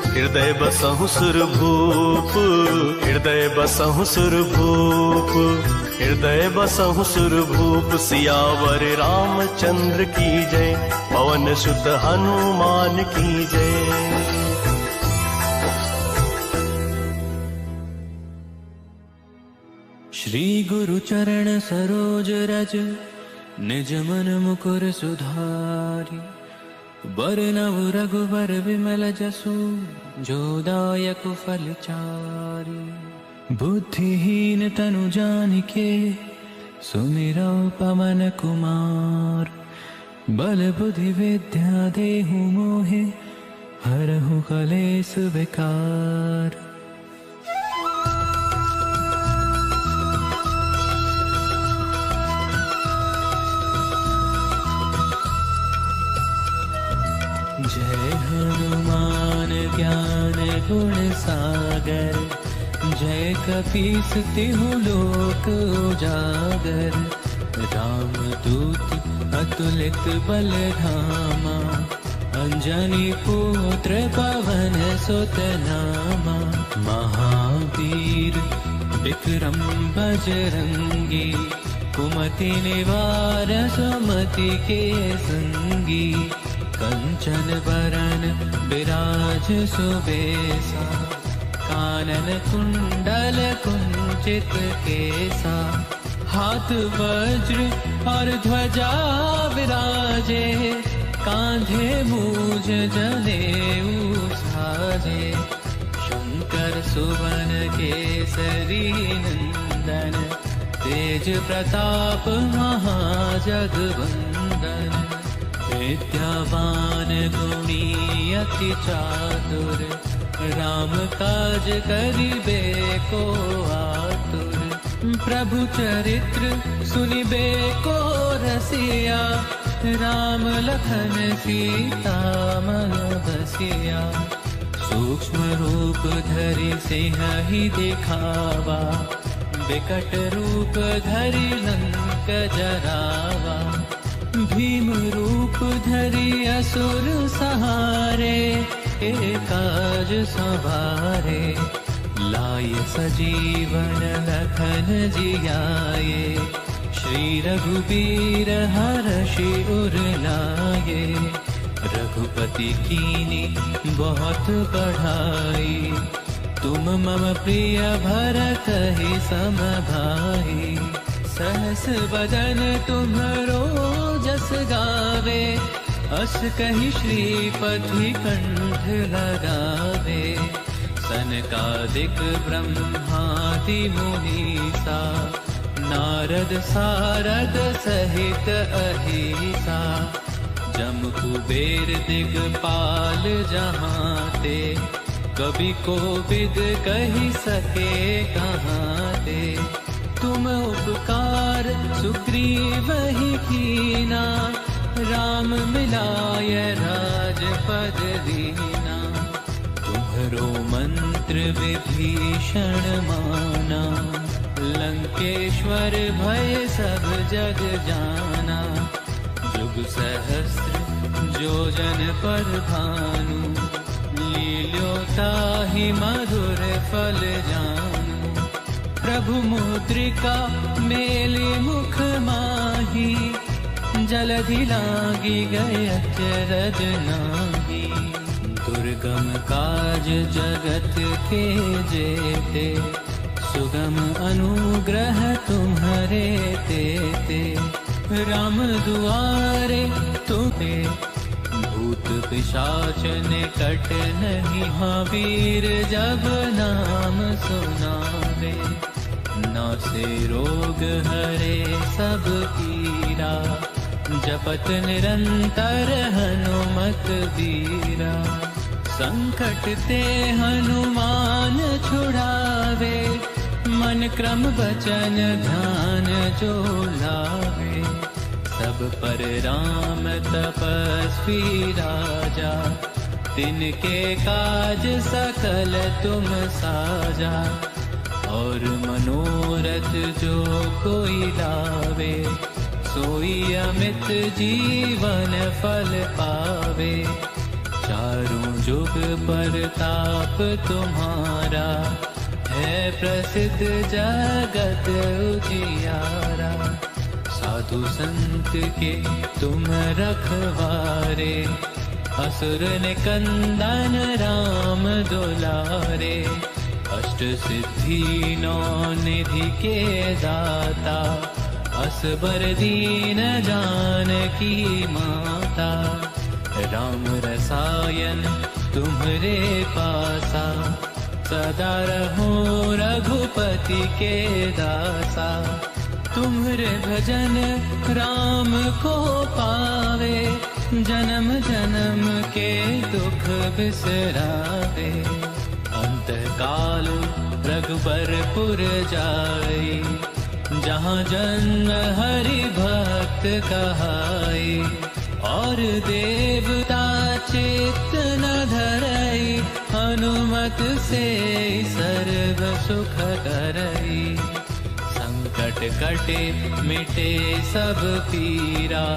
हृदय बसहु सुरभूप। हृदय बसहु सुरभूप, हृदय बसहु सुरभूप। सियावर रामचंद्र की जय, पवन सुत हनुमान की जय। श्री गुरु चरण सरोज रज, निज मन मुकुर सुधारी। बरनव रघुबर विमल जसु, जो दायक फल चारी। बुद्धिहीन तनु जानिके, सुमिरौ पवन कुमार। बल बुद्धि विद्या देहु मोहे, हरहु कलेस विकार। जय हनुमान ज्ञान गुण सागर, जय कपीस तिहु लोक उजागर। राम दूत अतुलित बल धामा, अंजनी पुत्र पवन सुत नामा। महावीर विक्रम बजरंगी, कुमति निवार सुमति के संगी। कंचन बरन बिराज सुबेसा, कानन कुंडल कुंचित केसा। हाथ वज्र और ध्वजा विराजे, कांधे मूज जनेऊ साजे। शंकर सुवन केसरी नंदन, तेज प्रताप महाजगवंदन। विद्यावान गुणी अति चातुर, राम काज करिबे को आतुर। प्रभु चरित्र सुनिबे को रसिया, राम लखन सीता मन बसिया। सूक्ष्म रूप धरि सिंह ही दिखावा, विकट रूप धरि लंक जरावा। भीम रूप धरि असुर सहारे, काज संवारे। लाय सजीवन लखन जियाए, श्री रघुबीर हरषि उर लाए। रघुपति कीनी बहुत बढ़ाई, तुम मम प्रिय भरत ही सम भाई। सहस बदन तुम्हरो जस गावे, अस कहि श्रीपति कंठ लगावे। सनकादिक ब्रह्मादि मुनीसा, नारद सारद सहित अहिसा। जम कुबेर दिगपाल जहाँ ते, कवि कोविद कहि सके कहाँ ते। तुम उपकार सुग्रीव ही कीना, राम मिलाय राजपद दीना। तुम्हरो मंत्र विभीषण माना, लंकेश्वर भय सब जग जाना। जुग सहस्र योजन पर भानु, लील्योताहि मधुर फल जानू। प्रभु मुद्रिका मेलि मुख माही, जलधि लागी गए अचरज नाहि। दुर्गम काज जगत के जेते, सुगम अनुग्रह तुम्हरे तेते। राम दुआरे तुमे, भूत पिशाच निकट नहीं। हाँ वीर जब नाम सुनावे, नासे रोग हरे सब पीरा। जपत निरंतर हनुमत बीरा, संकट ते हनुमान छुड़ावे। मन क्रम वचन ध्यान जो लावे, सब पर राम तपस्वी राजा। तिनके काज सकल तुम साजा, और मनोरथ जो कोई लावे। सोई अमित जीवन फल पावे, चारों जुग परताप तुम्हारा। है प्रसिद्ध जगत उजियारा, साधु संत के तुम रखवारे। असुर निकंदन राम दुलारे, अष्ट सिद्धि नौ निधि के दाता। असबर दीन जानकी माता, राम रसायन तुम्हरे पासा। सदा रहो रघुपति के दासा, तुम्हरे भजन राम को पावे। जन्म जन्म के दुख बिसरावे, अंतकाल रघुबरपुर जाई। जहाँ जन्म हरि भक्त कहाई, और देवता चित्त न धरई। हनुमत से सर्व सुख करई, संकट कटे मिटे सब पीरा।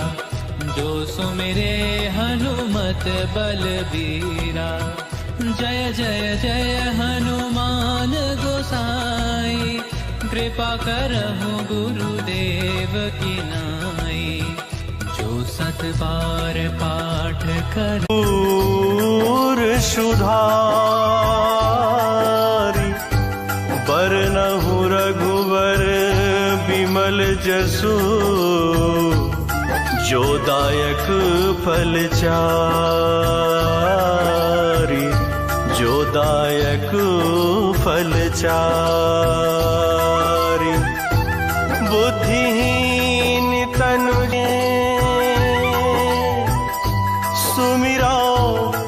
जो सुमिरे हनुमत बलबीरा, जय जय जय हनुमान गोसाई। कृपा करहु गुरुदेव की नाई, जो सत बार पाठ कर सुधारी। बरनहु रघुवर बिमल जसु, जो दायक फल चारि। जो दायक फल चारि। बुद्धिहीन तनु सुमिरा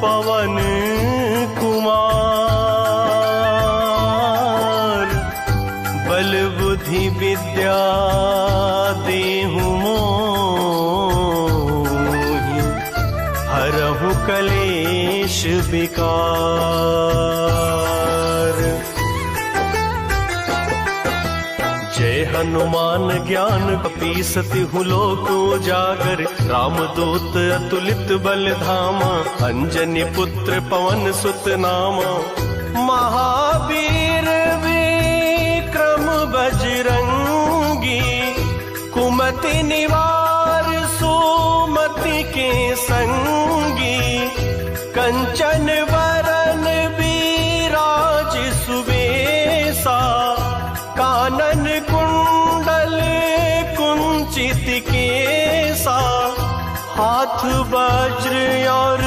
पवन कुमार। बल बुद्धि विद्या देहु मोहि, हरहु कलेश विकार। जय हनुमान ज्ञान कपीसति हूँ लोक उजागर, रामदूत अतुलित बल धामा, अंजनी पुत्र पवन सुत नामा। महावीर विक्रम बजरंगी, कुमति निवार सुमति के संगी। कंचन वरन विराज सुबेसा, कानन कुंडल कुंचित केसा। हाथ वज्र और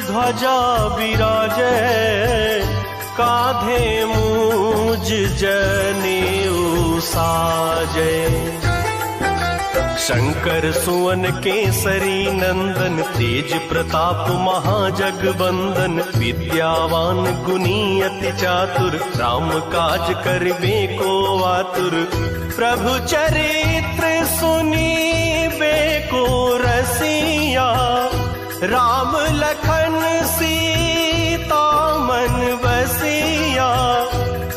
ध्वजा विराजे, कांधे मूज जनेऊ साजे। शंकर सुवन केसरी नंदन, तेज प्रताप महाजगबंदन। विद्यावान गुणी अति चातुर, राम काज करिबे को आतुर। प्रभु चरित्र सुनीबे को रसिया, राम लखन सीता मन बसिया।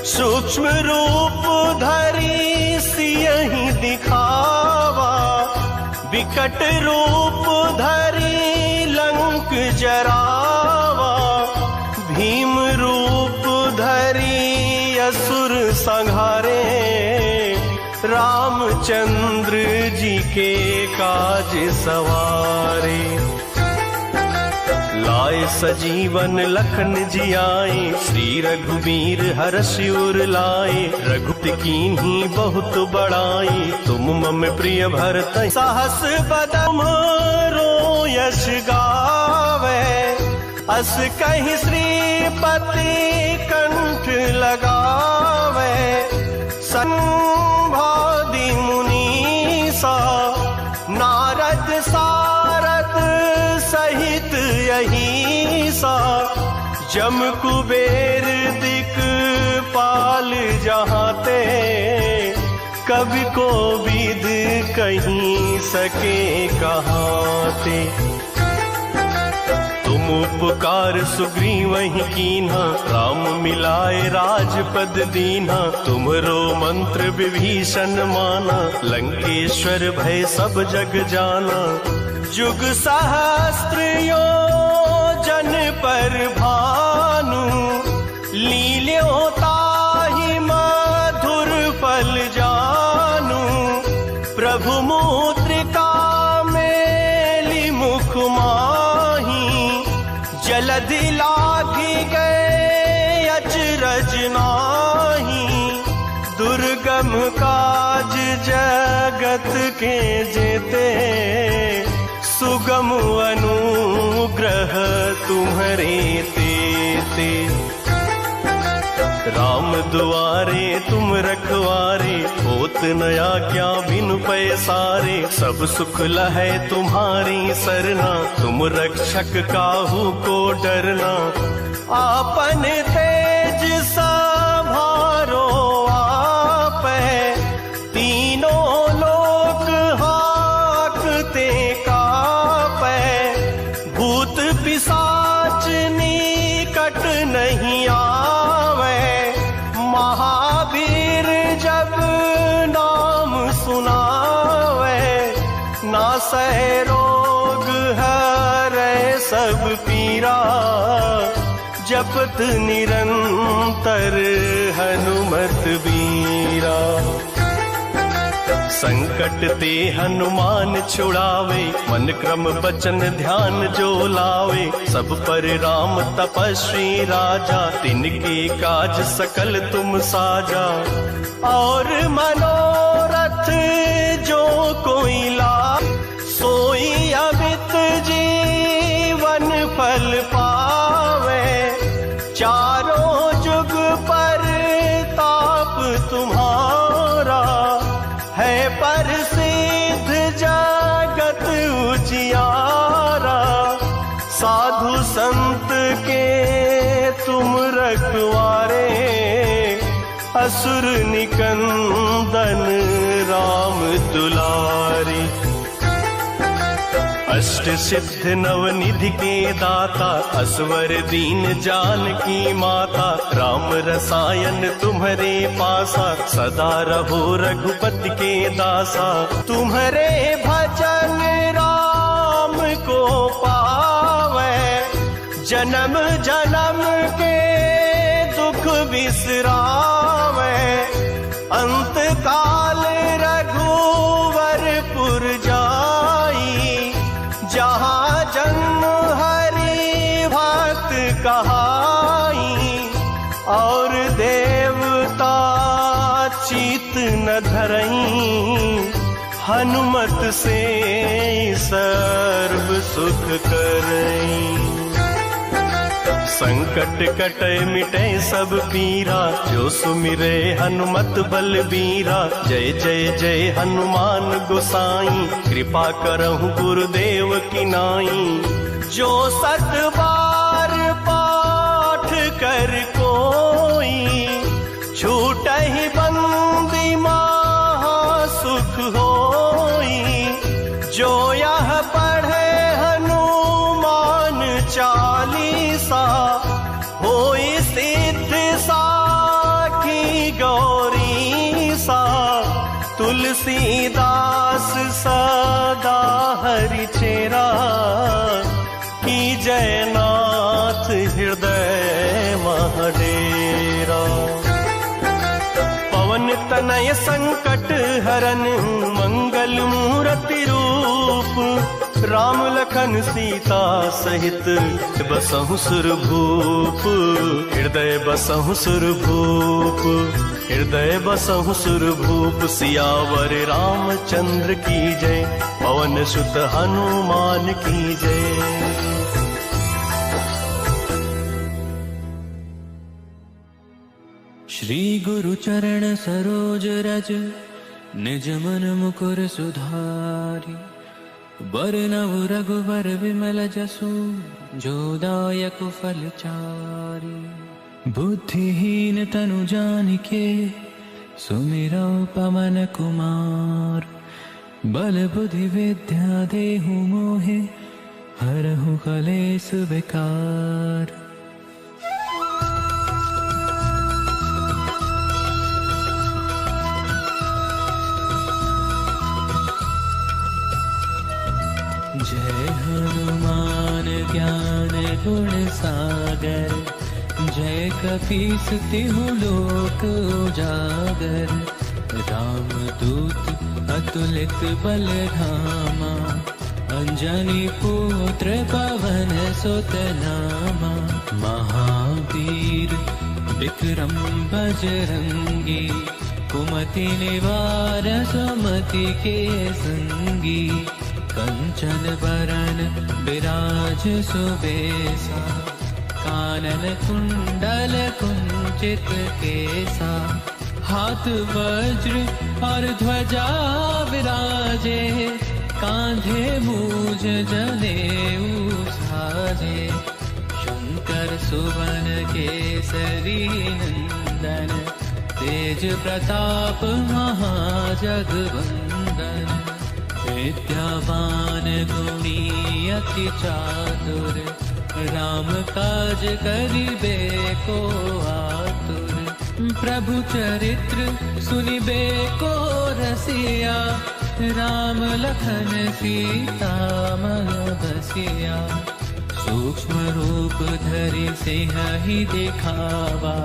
सूक्ष्म रूप धरि सियहि दिखावा, विकट रूप धरि लंक जरावा। भीम रूप धरि असुर संहारे, रामचंद्र जी के काज सवारे। लाए सजीवन लखन जियाए, श्री रघुवीर हर्षि उर लाए। रघुपति कीन्ही बहुत बड़ाई, तुम मम प्रिय भरत सहस बदन यश गावे। अस कहीं श्रीपति कंठ लगावे, संभादि मुनीसा। नारद सारद सहित अहिसा, जम कुबेर दिक्पाल जहाते। कवि को विद कहीं सके कहाते। तुम उपकार सुग्रीवहि कीन्हा, राम मिलाए राजपद दीन्हा। तुमरो मंत्र विभीषण माना, लंकेश्वर भय सब जग जाना। जुग सहस्त्र योजन पर भानु, लील्यों ताहि मधुर फल जानू। प्रभु मुद्रिका मेलि मुख माही, जलधि लागी गए अचरज नाही। दुर्गम काज जगत के जेते, सुगम अनुग्रह तुम्हरे तेते। राम दुआरे तुम रखवारे, होत न आज्ञा बिनु पैसारे। सब सुख लहै तुम्हारी सरना, तुम रक्षक काहू को डरना। आपन तेज संभारो आपै, तीनों लोक हाकते कापै। भूत पिशाच निकट नहीं आवे, महावीर जब नाम सुनावे। नासै रोग हरै सब पीरा, जपत निरंतर हनुमत बीरा। संकट ते हनुमान छुड़ावे, मन क्रम बचन ध्यान जो लावे। सब पर राम तपस्वी राजा, तिनके काज सकल तुम साजा। और मनोरथ जो कोई लाए, सोई अमित जीवन फल पावे। चारों जुग पर ताप तुम्हारा, है प्रसिद्ध जगत उजियारा। साधु संत के तुम रखवारे, असुर निकंदन राम दुलारे। अष्ट सिद्ध नवनिधि के दाता, असवर दीन जानकी माता, राम रसायन तुम्हारे पासा, सदा रहो रघुपति के दासा। तुम्हारे भजन राम को पावे, जन्म जन्म के दुख बिसरावे। अंत काल रघुवरपुर जाई, जहाँ जन्म हरि भक्त कहाई। और देवता चित न धरई, हनुमत से सर्व सुख करई। संकट कटे मिटे सब पीरा, जो सुमिरे हनुमत बलबीरा। जय जय जय हनुमान गोसाई, कृपा करहु गुरुदेव की नाई। जो सत बार पाठ कर कोई, छूटहि बंदी महा सुख होई। जो यह पढ़े हनुमान चालीसा, होई सिद्ध साखी गौरी सा। तुलसीदास सदा हरि चेरा, की जयनाथ हृदय महडेरा। पवन तनय संकट हरन, मंगल मूर्ति रूप। राम लखन सीता सहित बसहु सुरभूप। हृदय बसहु सुरभूप, हृदय बसहु सुरभूप। सियावर रामचंद्र की जय, पवन सुत हनुमान की जय। श्री गुरु चरण सरोज रज, निज मन मुकुर सुधारी। बरनव रघुवर विमल जसु, जो दायक फल चारि। बुद्धिहीन तनु जानिके, सुमिरौ पवन कुमार। बल बुद्धि विद्या देहु मोहे, हरहु कलेस विकार। जय हनुमान ज्ञान गुण सागर, जय कपीस तिहु लोक उजागर। राम दूत अतुलित बल धामा, अंजनी पुत्र पवन सुत नामा। महावीर विक्रम बजरंगी, कुमति निवार सुमति के संगी। कंचन बरन बिराज सुबेसा, कानन कुंडल कुंचित केसा। हाथ वज्र और ध्वजा विराजे, कांधे मूज जनेऊ साजे। शंकर सुवन केसरी नंदन, तेज प्रताप महाजगवंदन। विद्यावान गुणी अति चातुर, राम काज करिबे को आतुर। प्रभु चरित्र सुनिबे को रसिया, राम लखन सीता मन बसिया। सूक्ष्म रूप धरि सिंहि दिखावा,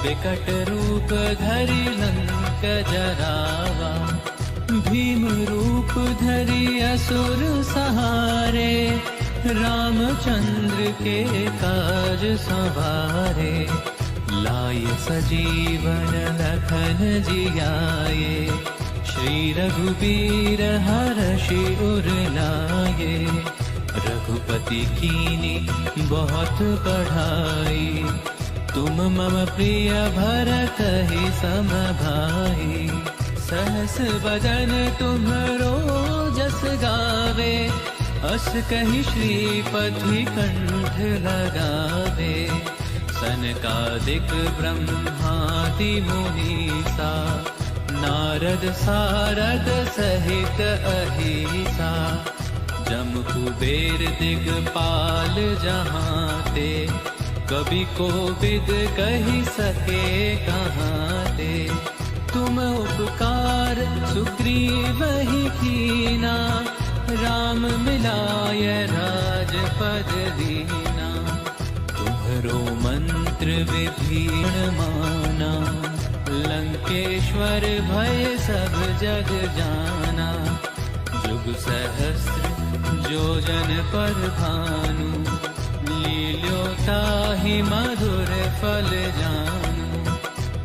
विकट रूप धरि लंक जरावा। भीम रूप धरि असुर सहारे, रामचंद्र के काज सवारे। लाय सजीवन लखन जियाए, श्री रघुबीर हरषि उर लाए। रघुपति कीनी बहुत बढ़ाई, तुम मम प्रिय भरतहि सम भाई। सहस बदन तुम्हरो जस गावे, अस कहि श्रीपति कंठ लगावे। सनकादिक ब्रह्मादि मुनीसा, नारद सारद सहित अहिसा। जम कुबेर दिगपाल जहाँ ते, कभी को विद कही सके कहाँ ते। तुम उपकार सुग्रीव ही कीना, राम मिलाय राजपद दीना। तुम्हरो मंत्र विभीषण माना, लंकेश्वर भय सब जग जाना। जुग सहस्र जो जन पर भानु, लील्यो ताहि मधुर फल जानू।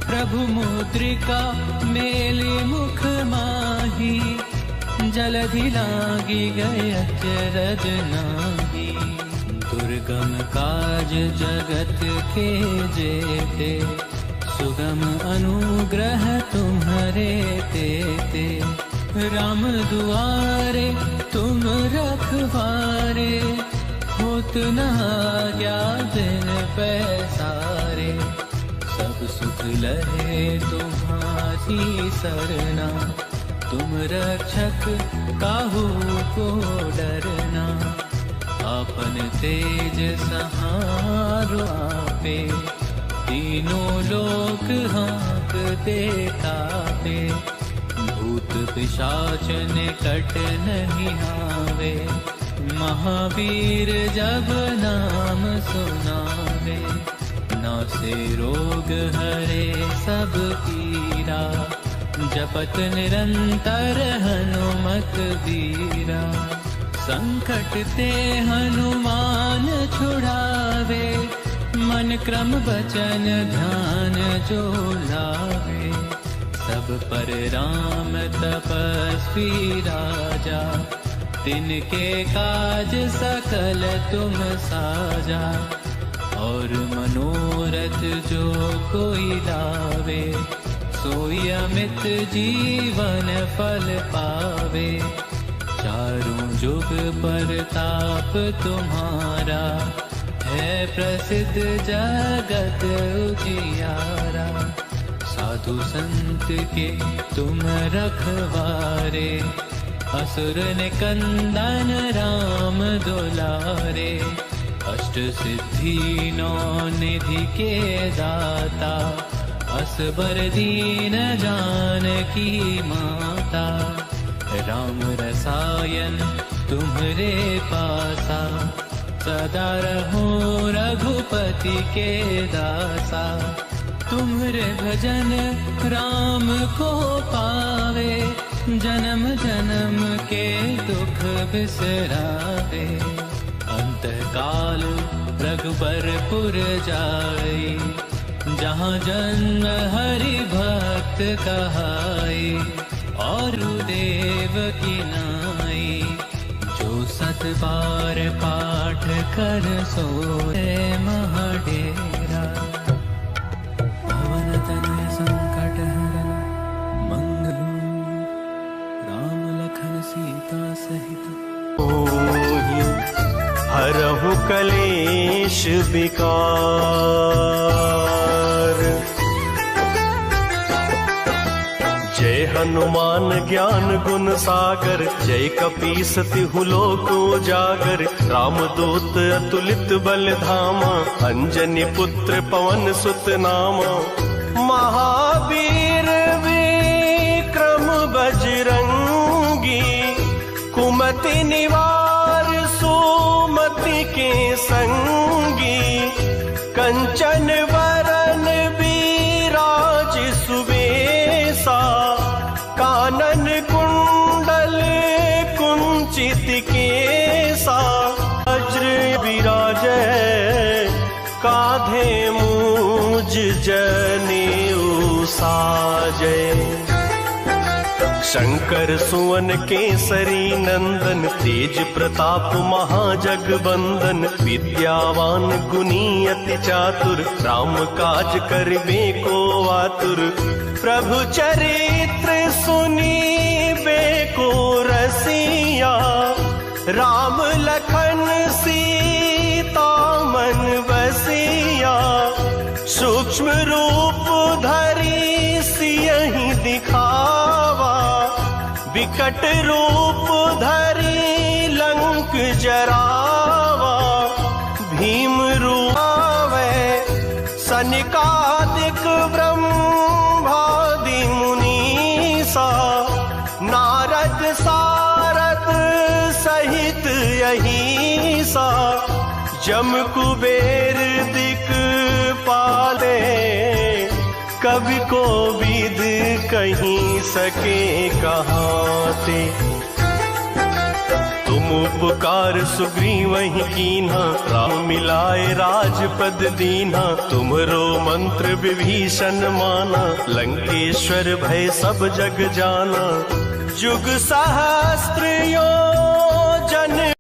प्रभु मुद्रिका मेलि मुख माही, जलधि लागी गए अचरज नाही। दुर्गम काज जगत के जेते, सुगम अनुग्रह तुम्हारे तेते। राम दुआरे तुम रखवारे, होत न आज्ञा दिन पैसारे। सब सुख लहे तुम्हारी सरना, तुम रक्षक काहू को डरना। आपन तेज सहारो आपे, तीनों लोक हाँकते कापे। भूत पिशाच निकट नहीं आवे, महावीर जब नाम सुनावे। नासे रोग हरे सब पीरा, जपत निरंतर हनुमत बीरा। संकट ते हनुमान छुड़ावे, मन क्रम वचन ध्यान जो लावे। सब पर राम तपस्वी राजा, तिनके काज सकल तुम साजा। और मनोरथ जो कोई लावे, सोई अमित जीवन फल पावे। चारों जुग परताप तुम्हारा, है प्रसिद्ध जगत उजियारा। साधु संत के तुम रखवारे, असुर निकंदन राम दुलारे। अष्ट सिद्धि नौ निधि के दाता, असबर दीन जानकी माता। राम रसायन तुम्हरे पासा, सदा रहो रघुपति के दासा। तुम्हरे भजन राम को पावे, जन्म जन्म के दुख बिसरावे। अंतकाल रघुबरपुर जाई, जहाँ जन्म हरि भक्त कहाई। और देव की नाई, जो सत बार पाठ कर सोए महाडेरा। पवन तनय संकट हरन, मंगल राम लखन सीता सहित। हरहु कलेश विकार, जय हनुमान ज्ञान गुण सागर। जय कपीस तिहु लोक उजागर। रामदूत अतुलित बल धामा, अंजनी पुत्र पवन सुत नामा। महावीर विक्रम बजरंगी, कुमति निवार सुमति के संगी। कंचन वरन विराज सुवेसा, कानन कुंडल कुंचित केसा। वज्र विराजै काधे मूज जनेऊ साजै। शंकर सुवन केसरी नंदन, तेज प्रताप महाजगबंदन। विद्यावान गुणी अति चातुर, राम काज करिबे को आतुर। प्रभु चरित्र सुनीबे को रसिया, राम लखन सीता मन बसिया। सूक्ष्म रूप धरि सियहि दिखावा, विकट रूप धरि लंका जम कुबेर दिक पाले, कवि को विद कहीं सके कहाते। तुम उपकार सुग्रीव ही कीन्हा, राम मिलाए राजपद दीन्हा। तुम्हरो मंत्र विभीषण माना, लंकेश्वर भय सब जग जाना। जुग सहस्त्र योजन